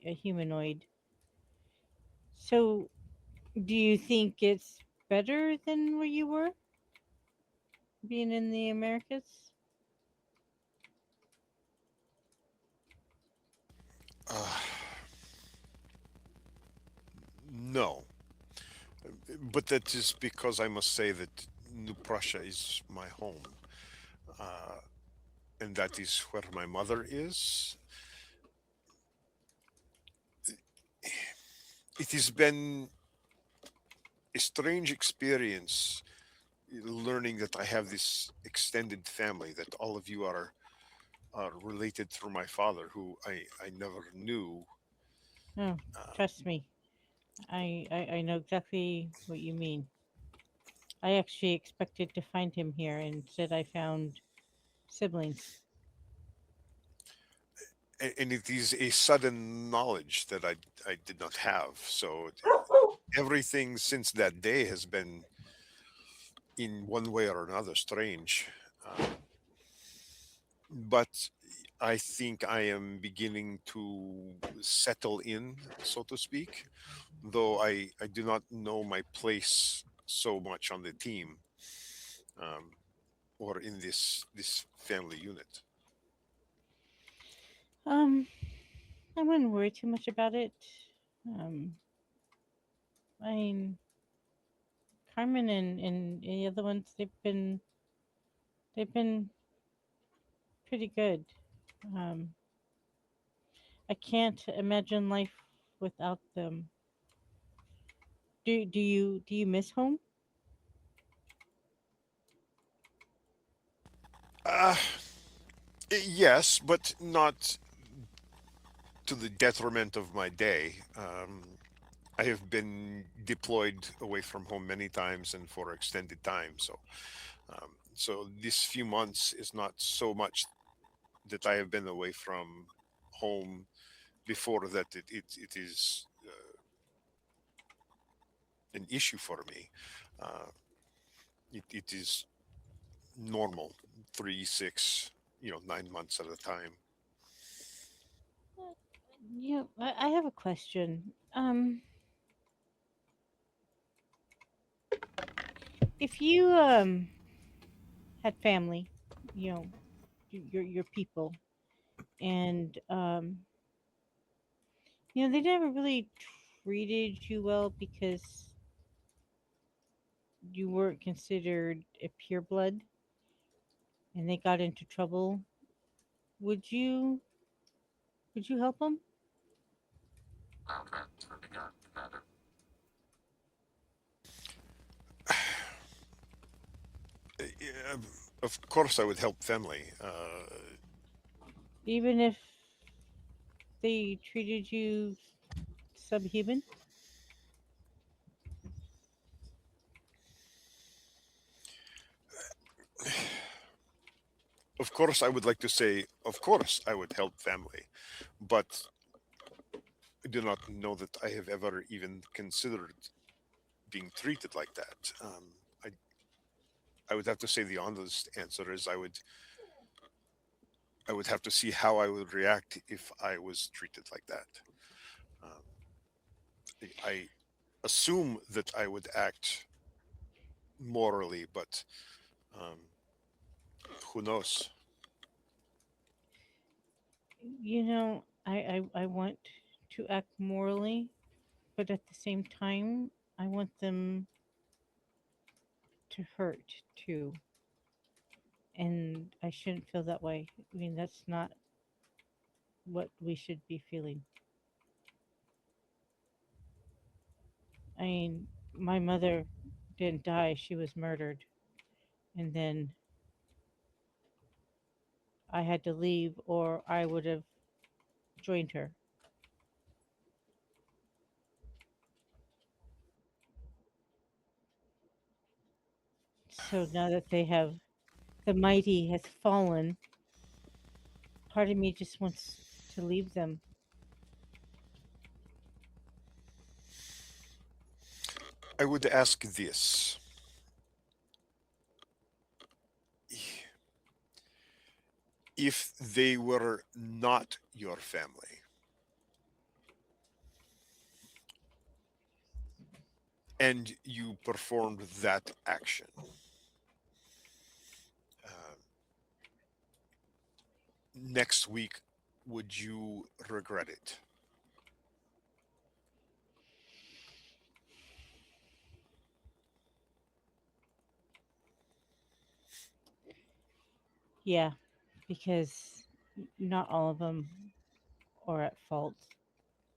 a humanoid. So, do you think it's better than where you were being in the Americas? Uh, no, but that is because I must say that New Prussia is my home, and that is where my mother is. It has been a strange experience learning that I have this extended family, that all of you are related through my father, who I never knew. Oh, Uh, trust me. I know exactly what you mean. I actually expected to find him here, and instead I found siblings. and it is a sudden knowledge that I did not have. So everything since that day has been, in one way or another, strange. But I think I am beginning to settle in, so to speak, though I do not know my place so much on the team, um, or in this family unit. Um, I wouldn't worry too much about it. Um, I mean, Carmen and the other ones, they've been pretty good. Um, I can't imagine life without them. Do you miss home? Uh, yes, but not to the detriment of my day. I have been deployed away from home many times and for extended time. So this few months is not so much that I have been away from home before that it is an issue for me. Uh, it is normal, 3, 6, 9 months at a time. Yeah, I have a question. If you had family, you know, your people, and they never really treated you well because you weren't considered a pureblood, and they got into trouble, would you help them? Yeah, of course, I would help family. Even if they treated you subhuman? Of course, I would like to say, of course, I would help family, but I do not know that I have ever even considered being treated like that. I would have to say the honest answer is I would have to see how I would react if I was treated like that. Um, I assume that I would act morally, but who knows? You know, I want to act morally, but at the same time, I want them to hurt too. And I shouldn't feel that way. I mean, that's not what we should be feeling. I mean, my mother didn't die, she was murdered. And then I had to leave, or I would have joined her. So now that the mighty has fallen, part of me just wants to leave them. I would ask this. If they were not your family, and you performed that action, next week, would you regret it? Yeah, because not all of them are at fault.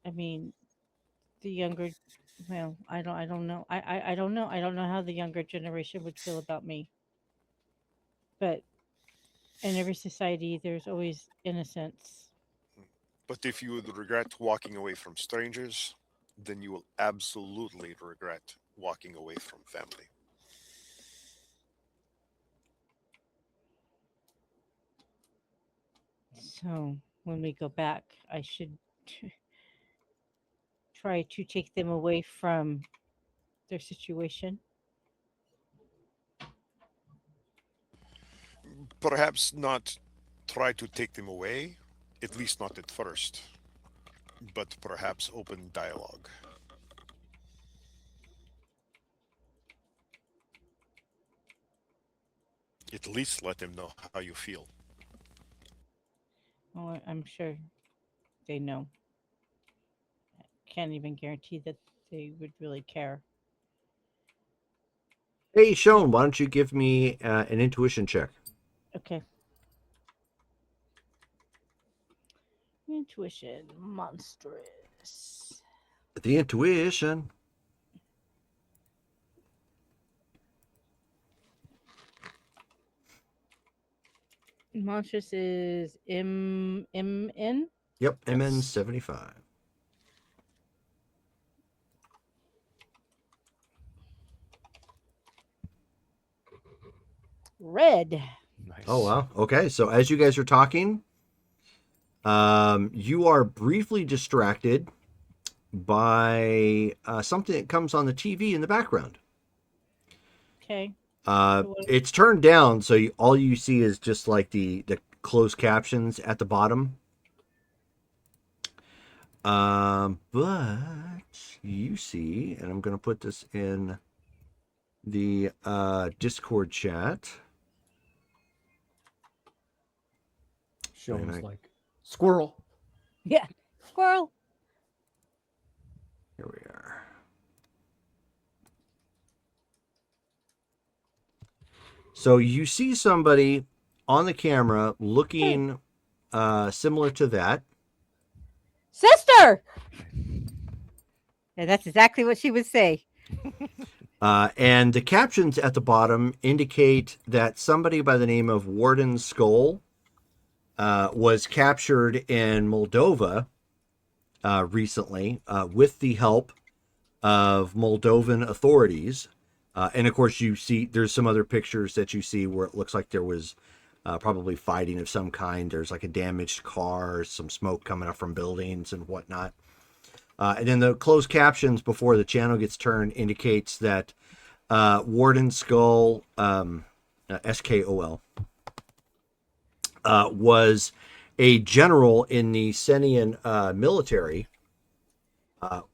I mean, the younger, well, I don't know. I don't know. I don't know how the younger generation would feel about me. But in every society, there's always innocence. But if you would regret walking away from strangers, then you will absolutely regret walking away from family. So when we go back, I should try to take them away from their situation. Perhaps not try to take them away, at least not at first, but perhaps open dialogue. At least let them know how you feel. Well, I'm sure they know. Can't even guarantee that they would really care. Hey, Sean, why don't you give me an intuition check? Okay. Intuition, monstrous. The intuition. Monstrous is MN. Yep, Yes. MN75. Red. Nice. Oh, wow. Okay, so as you guys are talking, you are briefly distracted by something that comes on the TV in the background. Okay. It's turned down, so all you see is just like the closed captions at the bottom. But you see, and I'm going to put this in the Discord chat. Sean's Right. like squirrel. Yeah. Squirrel. Here we are. So you see somebody on the camera looking similar to that. Sister. Yeah, that's exactly what she would say. And the captions at the bottom indicate that somebody by the name of Warden Skull was captured in Moldova recently with the help of Moldovan authorities. And of course, you see there's some other pictures that you see where it looks like there was probably fighting of some kind. There's like a damaged car, some smoke coming up from buildings and whatnot. And then the closed captions before the channel gets turned indicates that Warden Skull, SKOL, was a general in the Senian military,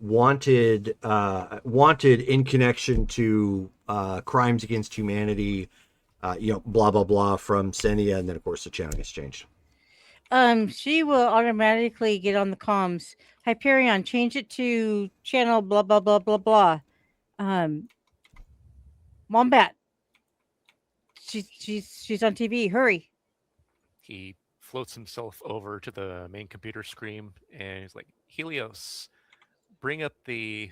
wanted in connection to crimes against humanity, blah blah blah from Senia, and then of course the channel gets changed. She will automatically get on the comms. Hyperion, change it to channel blah blah blah blah blah. Wombat. She's on TV. Hurry. He floats himself over to the main computer screen and he's like, Helios, bring up the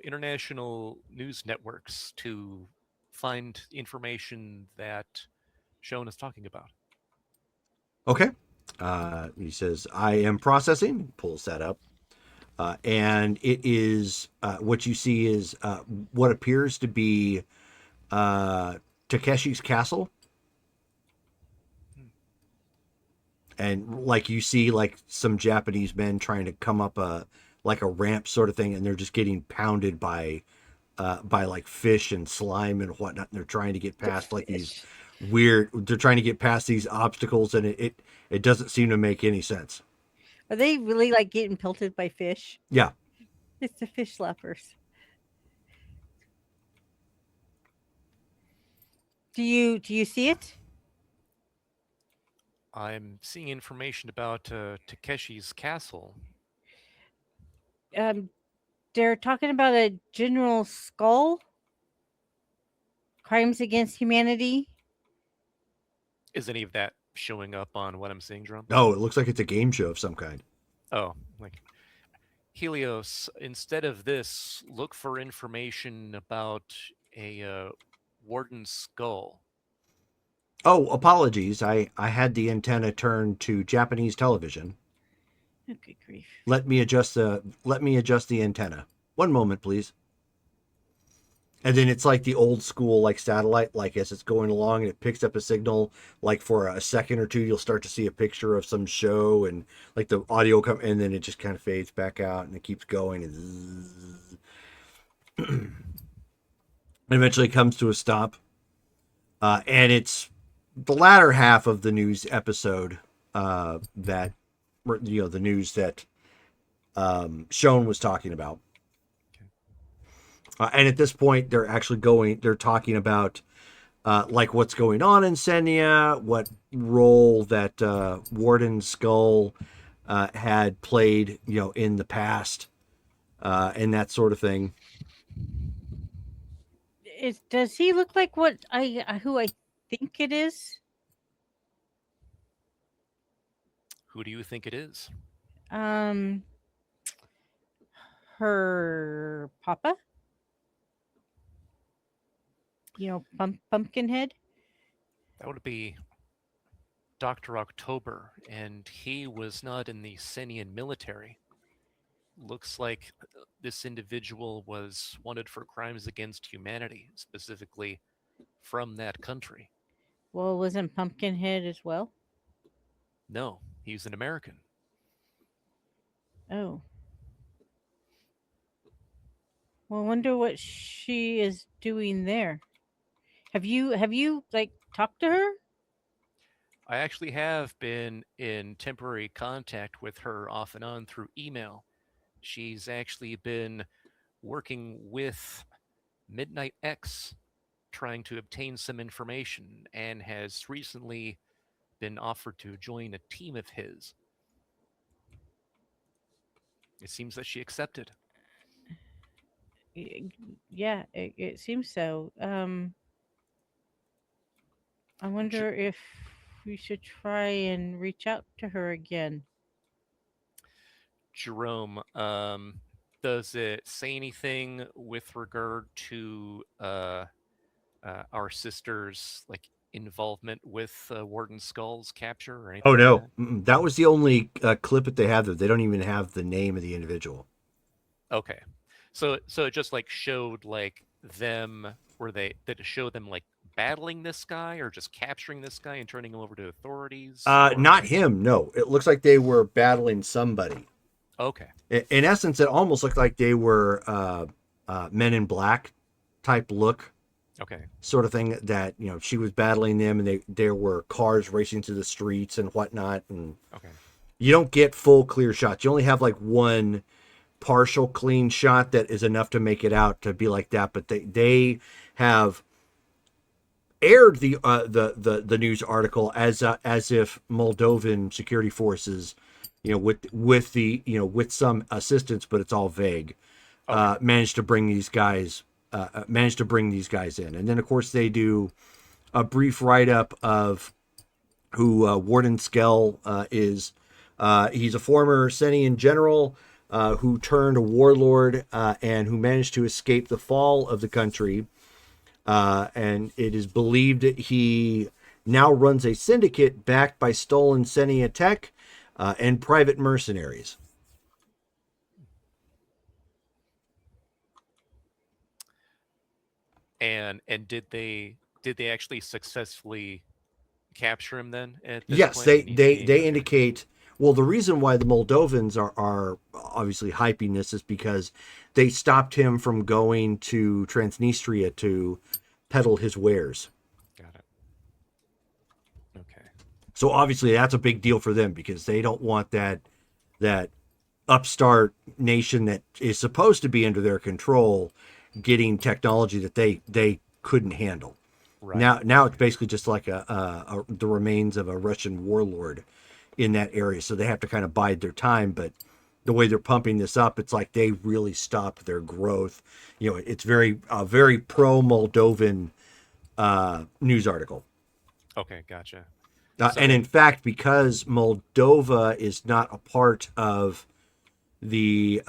international news networks to find information that Shone is talking about. Okay. He says, I am processing, pulls that up. And it is what you see is what appears to be Takeshi's castle. And like you see like some Japanese men trying to come up a ramp sort of thing, and they're just getting pounded by like fish and slime and whatnot. And they're trying to get past like these they're trying to get past these obstacles, and it doesn't seem to make any sense. Are they really like getting pelted by fish? Yeah. It's the fish slappers. Do you see it? I'm seeing information about Takeshi's castle. They're talking about a General Skull. Crimes against humanity. Is any of that showing up on what I'm seeing, Drum? No, it looks like it's a game show of some kind. Oh, like Helios, instead of this, look for information about a Warden Skull. Oh, apologies. I had the antenna turned to Japanese television. Oh, good grief. Let me adjust the antenna. One moment, please. And then it's like the old school like satellite, like as it's going along and it picks up a signal, like for a second or two, you'll start to see a picture of some show and like the audio come, and then it just kind of fades back out and it keeps going and eventually comes to a stop. And it's the latter half of the news episode that, the news that Shone was talking about. And at this point, they're talking about like what's going on in Senia, what role that Warden Skull had played, in the past, and that sort of thing. Does he look like who I think it is? Who do you think it is? Her papa? Pumpkinhead? That would be Dr. October, and he was not in the Senian military. Looks like this individual was wanted for crimes against humanity, specifically from that country. Well, wasn't Pumpkinhead as well? No, he's an American. Oh. Well, I wonder what she is doing there. Have you like talked to her? I actually have been in temporary contact with her off and on through email. She's actually been working with Midnight X, trying to obtain some information, and has recently been offered to join a team of his. It seems that she accepted. Yeah, it seems so. I wonder if we should try and reach out to her again. Jerome, does it say anything with regard to our sister's like involvement with Warden Skull's capture or anything? Oh no, like that? that was the only clip that they have. That they don't even have the name of the individual. Okay, so it just like showed like them. Did it show them like battling this guy or just capturing this guy and turning him over to authorities? Not him. No, it looks like they were battling somebody. Okay. In essence, it almost looked like they were Men in Black type look. Okay. Sort of thing that she was battling them, and there were cars racing through the streets and whatnot. And Okay. you don't get full clear shots. You only have like one partial clean shot that is enough to make it out to be like that. But they have aired the news article as if Moldovan security forces, with the with some assistance, but it's all vague, managed to bring these guys in. And then of course they do a brief write-up of who Warden Skell is. He's a former Senian general who turned a warlord and who managed to escape the fall of the country. And it is believed that he now runs a syndicate backed by stolen Senia tech and private mercenaries. And did they actually successfully capture him then? At this Yes, point? they Okay. indicate. Well, the reason why the Moldovans are obviously hyping this is because they stopped him from going to Transnistria to peddle his wares. Got it. Okay. So obviously that's a big deal for them because they don't want that upstart nation that is supposed to be under their control getting technology that they couldn't handle. Right. Now it's basically just like the remains of a Russian warlord in that area. So they have to kind of bide their time. But the way they're pumping this up, it's like they really stopped their growth. It's very pro Moldovan news article. Okay, gotcha. And in fact, because Moldova is not a part of the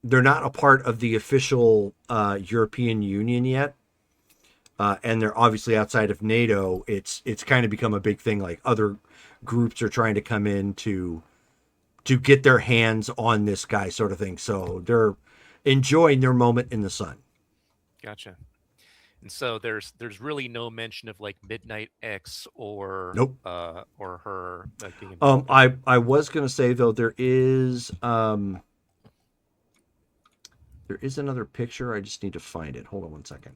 they're not a part of the official European Union yet. And they're obviously outside of NATO. It's kind of become a big thing. Like other groups are trying to come in to get their hands on this guy, sort of thing. So they're enjoying their moment in the sun. Gotcha. And so there's really no mention of like Midnight X or Nope. Or her being involved. I was gonna say though there is another picture. I just need to find it. Hold on one second.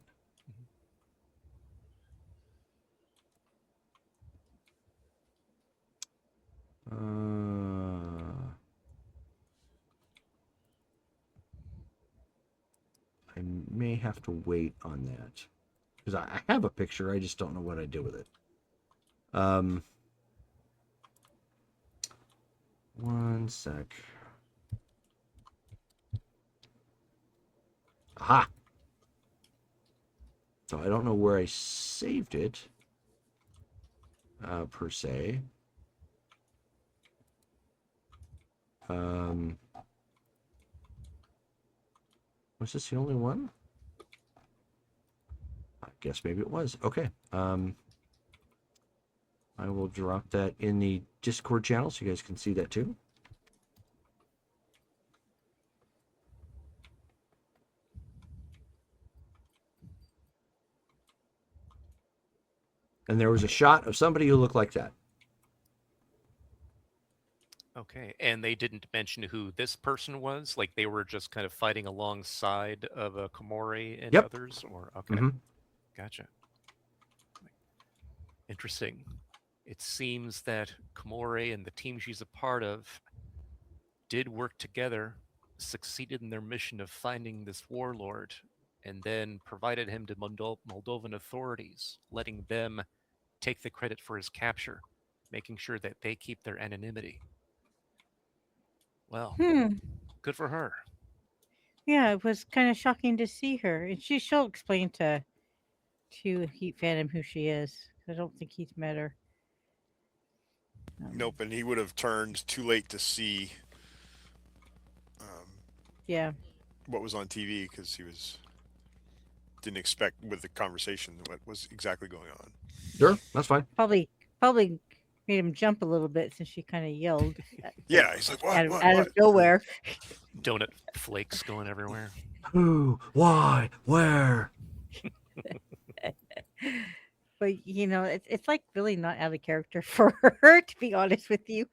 I may have to wait on that because I have a picture. I just don't know what I did with it. One sec. Aha. So I don't know where I saved it per se. Was this the only one? I guess maybe it was. Okay. I will drop that in the Discord channel so you guys can see that too. And there was a shot of somebody who looked like that. Okay, and they didn't mention who this person was. Like they were just kind of fighting alongside of a Komori and Yep. others, or okay, Gotcha. Interesting. It seems that Komori and the team she's a part of did work together, succeeded in their mission of finding this warlord, and then provided him to Moldovan authorities, letting them take the credit for his capture, making sure that they keep their anonymity. Well, good for her. Yeah, it was kind of shocking to see her, and she'll explain to Heat Phantom who she is. I don't think he's met her. Nope, and he would have turned too late to see Yeah. what was on TV because he didn't expect with the conversation what was exactly going on. Sure, that's fine. Probably made him jump a little bit since she kind of yelled. Yeah, he's like, what? Out of nowhere. Donut flakes going everywhere. Who? Why? Where? But it's like really not out of character for her, to be honest with you.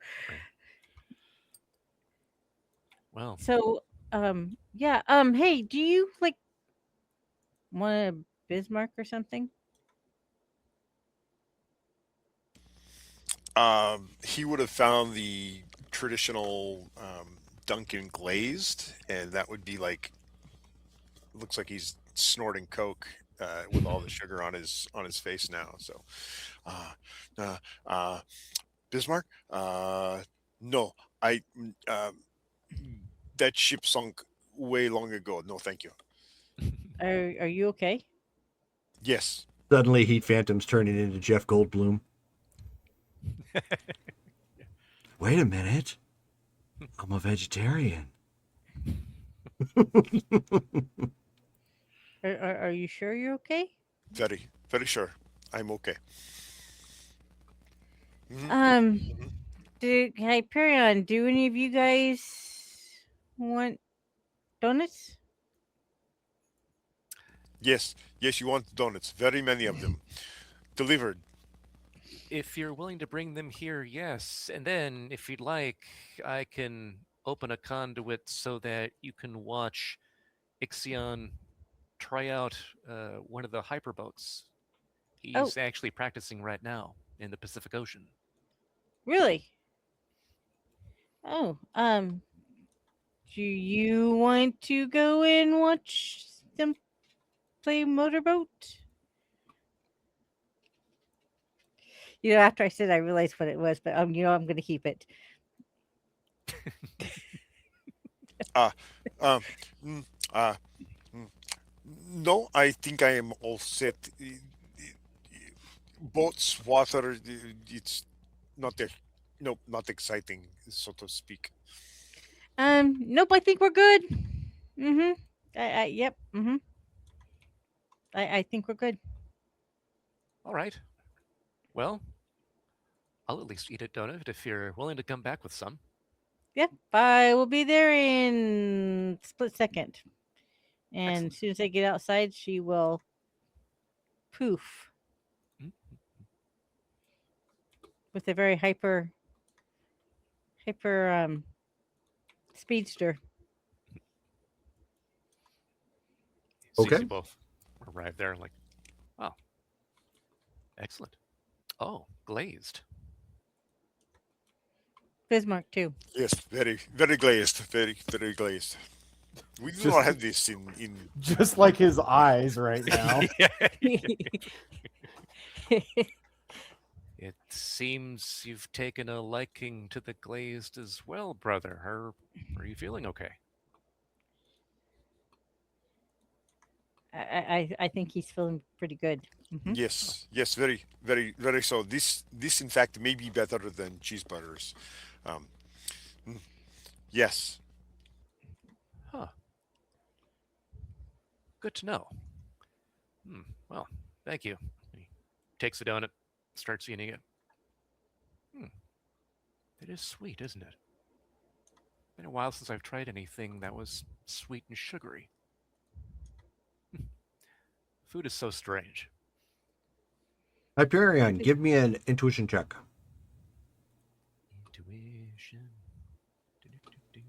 Well, So, yeah. Hey, do you like want a Bismarck or something? He would have found the traditional Duncan glazed, and that would be like, looks like he's snorting coke with all the sugar on his face now. So, uh, uh, uh, Bismarck, no, that ship sunk way long ago. No, thank you. Are you okay? Yes, Suddenly, Heat Phantom's turning into Jeff Goldblum. Wait a minute. I'm a vegetarian. Are you sure you're okay? very, very sure. I'm okay. Mhm. Um, Hyperion, do any of you guys want donuts? Yes, yes, you want donuts. Very many of them. Delivered. If you're willing to bring them here, yes. And then, if you'd like, I can open a conduit so that you can watch Ixion try out one of the hyperboats. Oh. He's actually practicing right now in the Pacific Ocean. Really? Oh, do you want to go and watch them play motorboat? You know, after I said, I realized what it was, but you know, I'm going to keep it. Um, mm, uh, mm, no, I think I am all set. Boats, water, it's not no, not exciting, so to speak. Nope, I think we're good. Mm-hmm. Yep. Mm-hmm. I think we're good. All right. Well, I'll at least eat a donut if you're willing to come back with some. Yep, I will be there in split second. And Excellent. as soon as I get outside, she will poof Mm. with a very hyper speedster. Sees Okay. you both arrive there, like, oh, excellent. Oh, glazed. Bismarck too. Yes, very, very glazed, very, very glazed. We do Just- not have this in. Just like his eyes right now. It seems you've taken a liking to the glazed as well, brother. Are you feeling okay? I think he's feeling pretty good. Mhm. Yes, yes, very, very, very so. This in fact may be better than cheeseburgers. Um, mm, yes. Huh. Good to know. Well, thank you. He takes the donut, starts eating it. It is sweet, isn't it? Been a while since I've tried anything that was sweet and sugary. Food is so strange. Hyperion, give me an intuition check. Intuition. Do-do-do-do.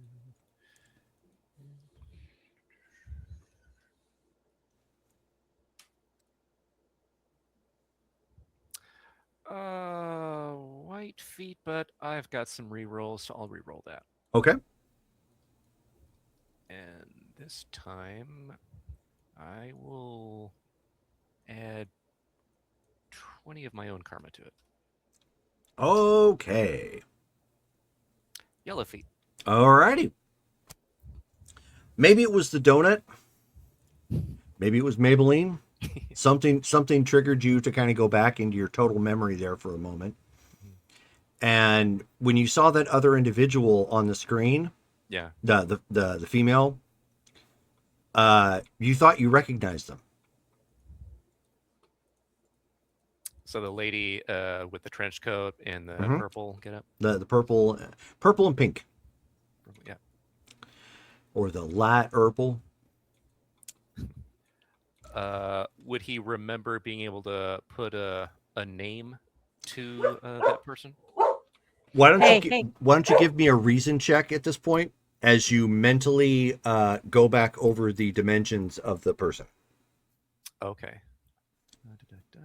White feet, but I've got some rerolls, so I'll reroll that. Okay. And this time, I will add 20 of my own karma to it. Okay. Yellow feet. Alrighty. Maybe it was the donut. Maybe it was Maybelline. Something triggered you to kind of go back into your total memory there for a moment. And when you saw that other individual on the screen, Yeah. the female, you thought you recognized them. So the lady with the trench coat and the Mhm. purple get up. The purple and pink, Yeah. or the lat purple. Would he remember being able to put a name to that person? Why don't Hey, you hey. why don't you give me a reason check at this point as you mentally go back over the dimensions of the person? Okay. Da-da-da-da.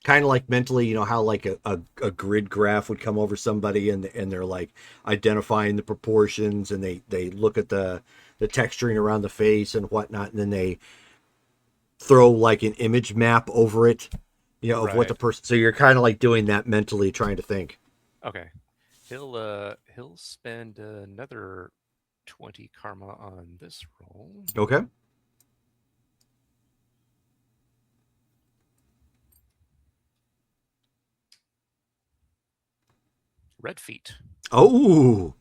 kind of like mentally, how like a grid graph would come over somebody and they're like identifying the proportions and they look at the texturing around the face and whatnot, and then they throw like an image map over it, of what the Right. person. So you're kind of like doing that mentally, trying to think. Okay. He'll spend another 20 karma on this roll. Okay. Red feet. Oh.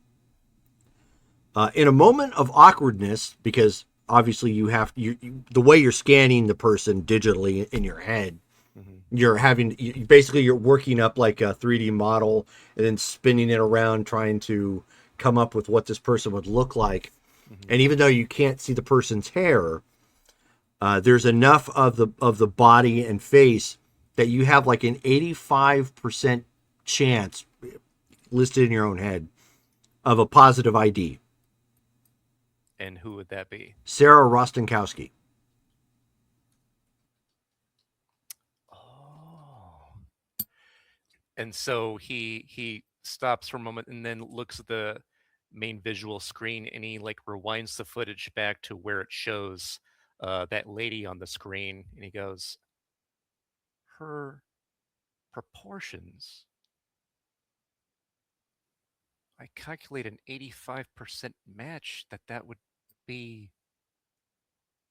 In a moment of awkwardness, because obviously you have the way you're scanning the person digitally in your head, Mm-hmm. you're working up like a 3D model and then spinning it around, trying to come up with what this person would look like. Mm-hmm. And even though you can't see the person's hair, there's enough of the body and face that you have like an 85% chance, listed in your own head, of a positive ID. And who would that be? Sarah Rostenkowski. Oh. And so he stops for a moment and then looks at the main visual screen and he like rewinds the footage back to where it shows that lady on the screen and he goes, her proportions. I calculate an 85% match that would be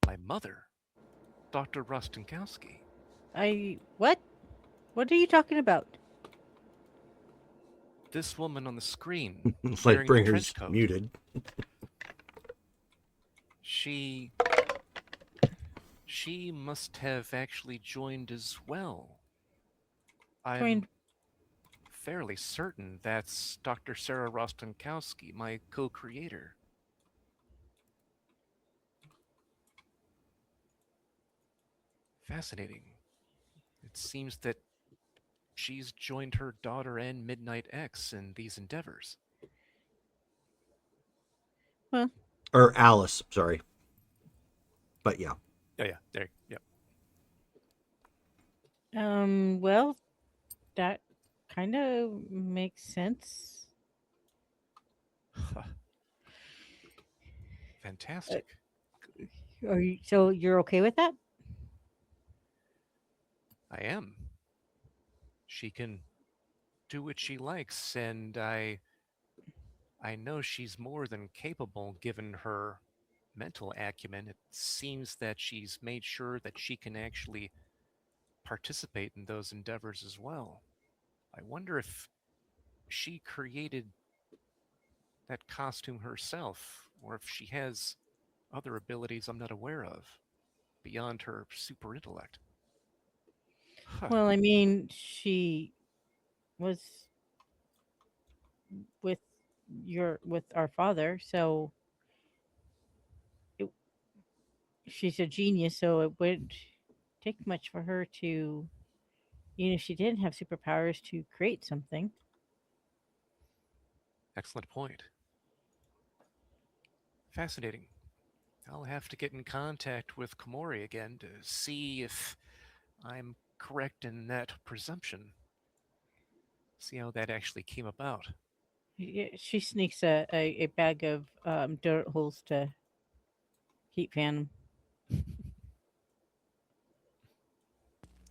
my mother, Dr. Rostenkowski. What? What are you talking about? This woman on the screen It's like wearing the Bringer's trench coat. muted. She must have actually joined as well. I'm Joined- fairly certain that's Dr. Sarah Rostenkowski, my co-creator. Fascinating. It seems that she's joined her daughter and Midnight X in these endeavors. Or Alice, sorry. But yeah. Oh yeah, there. Yep. Well, that kind of makes sense. Fantastic. So you're okay with that? I am. She can do what she likes, and I know she's more than capable given her mental acumen. It seems that she's made sure that she can actually participate in those endeavors as well. I wonder if she created that costume herself, or if she has other abilities I'm not aware of beyond her super intellect. Huh. Well, I mean, she was with with our father, so she's a genius. So it would take much for her to, if she didn't have superpowers, to create something. Excellent point. Fascinating. I'll have to get in contact with Komori again to see if I'm correct in that presumption. See how that actually came about. Yeah, she sneaks a bag of dirt holes to heat fan him.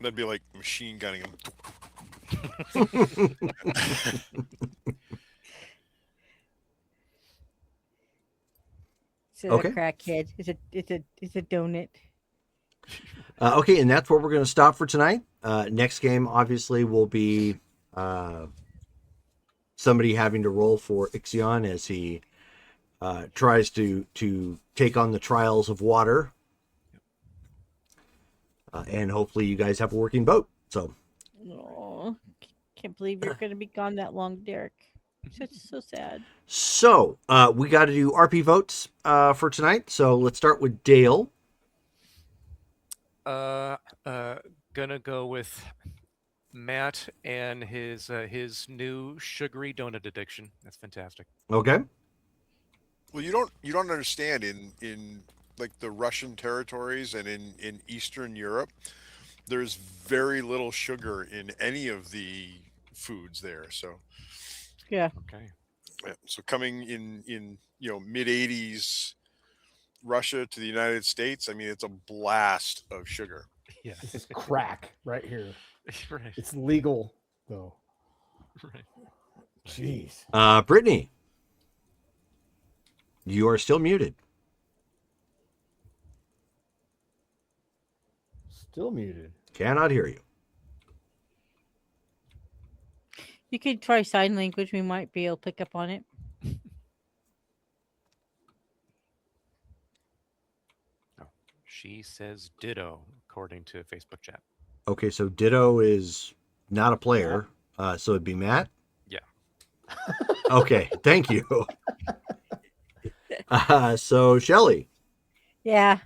That'd be like machine gunning him. It's a Okay. crackhead. It's a donut. Okay, and that's where we're going to stop for tonight. Next game, obviously, will be somebody having to roll for Ixion as he tries to take on the trials of water. And hopefully you guys have a working boat. So, Oh, can't believe you're going to be gone that long, Derek. So sad. So we got to do RP votes for tonight. So let's start with Dale. Gonna go with Matt and his new sugary donut addiction. That's fantastic. Okay. Well, you don't understand in like the Russian territories and in Eastern Europe, there's very little sugar in any of the foods there. So Yeah. Okay. yeah, so coming in mid 80s Russia to the United States, I mean, it's a blast of sugar. Yeah. This is crack right here. Right. It's legal though. Right. Jeez. Brittany, you are still muted. Still muted. Cannot hear you. You could try sign language. We might be able to pick up on it. She says ditto, according to Facebook chat. Okay, so Ditto is not a player, so it'd be Matt. Yeah. Okay, thank you. So Shelly. Yeah.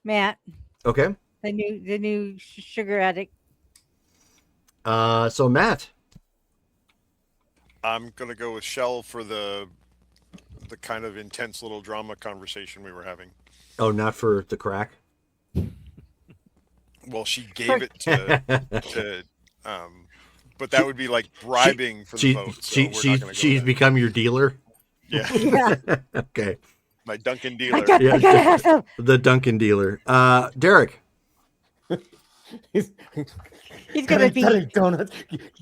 Matt, Okay. the new sugar addict. So Matt. I'm gonna go with Shell for the kind of intense little drama conversation we were having. Oh, not for the crack. Well, she gave it to but that would be like bribing for the vote. So we're not gonna go she's there. become your dealer. Yeah, Yeah. Okay. my Dunkin' I dealer. got, Yeah, I gotta have some. The Dunkin' dealer. Derek. He's He's gonna be. donuts.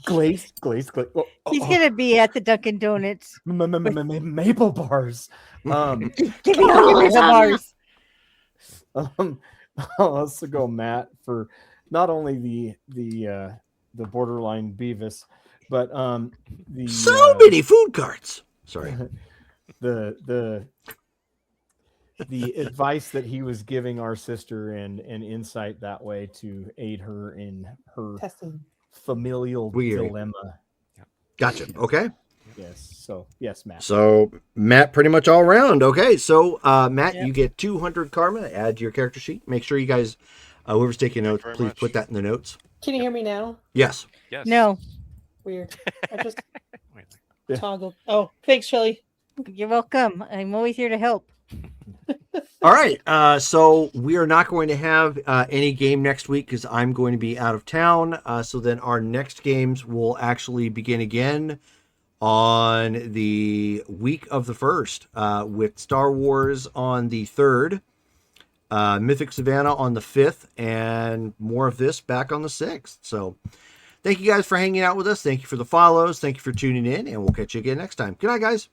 Glazed. Oh, He's gonna be at the Dunkin' Donuts. maple bars. Give me all the bars. I'll also go Matt for not only the borderline Beavis, but the So many food carts. Sorry. the advice that he was giving our sister and insight that way to aid her in her Testing. familial Weird. dilemma. Gotcha. Okay. Yes. So yes, Matt. So Matt, pretty much all around. Okay. So Matt, Yep. you get 200 karma. Add to your character sheet. Make sure you guys, whoever's taking Thank you notes, very please much. put that in the notes. Can you hear me now? Yes. Yes. No, Weird. I just Wait, Yeah. toggled. Oh, thanks, Shelly. you're welcome. I'm always here to help. All right. So we are not going to have any game next week because I'm going to be out of town. So then our next games will actually begin again on the week of the 1st with Star Wars on the 3rd, Mythic Savannah on the 5th, and more of this back on the 6th. So thank you guys for hanging out with us. Thank you for the follows. Thank you for tuning in, and we'll catch you again next time. Good night, guys.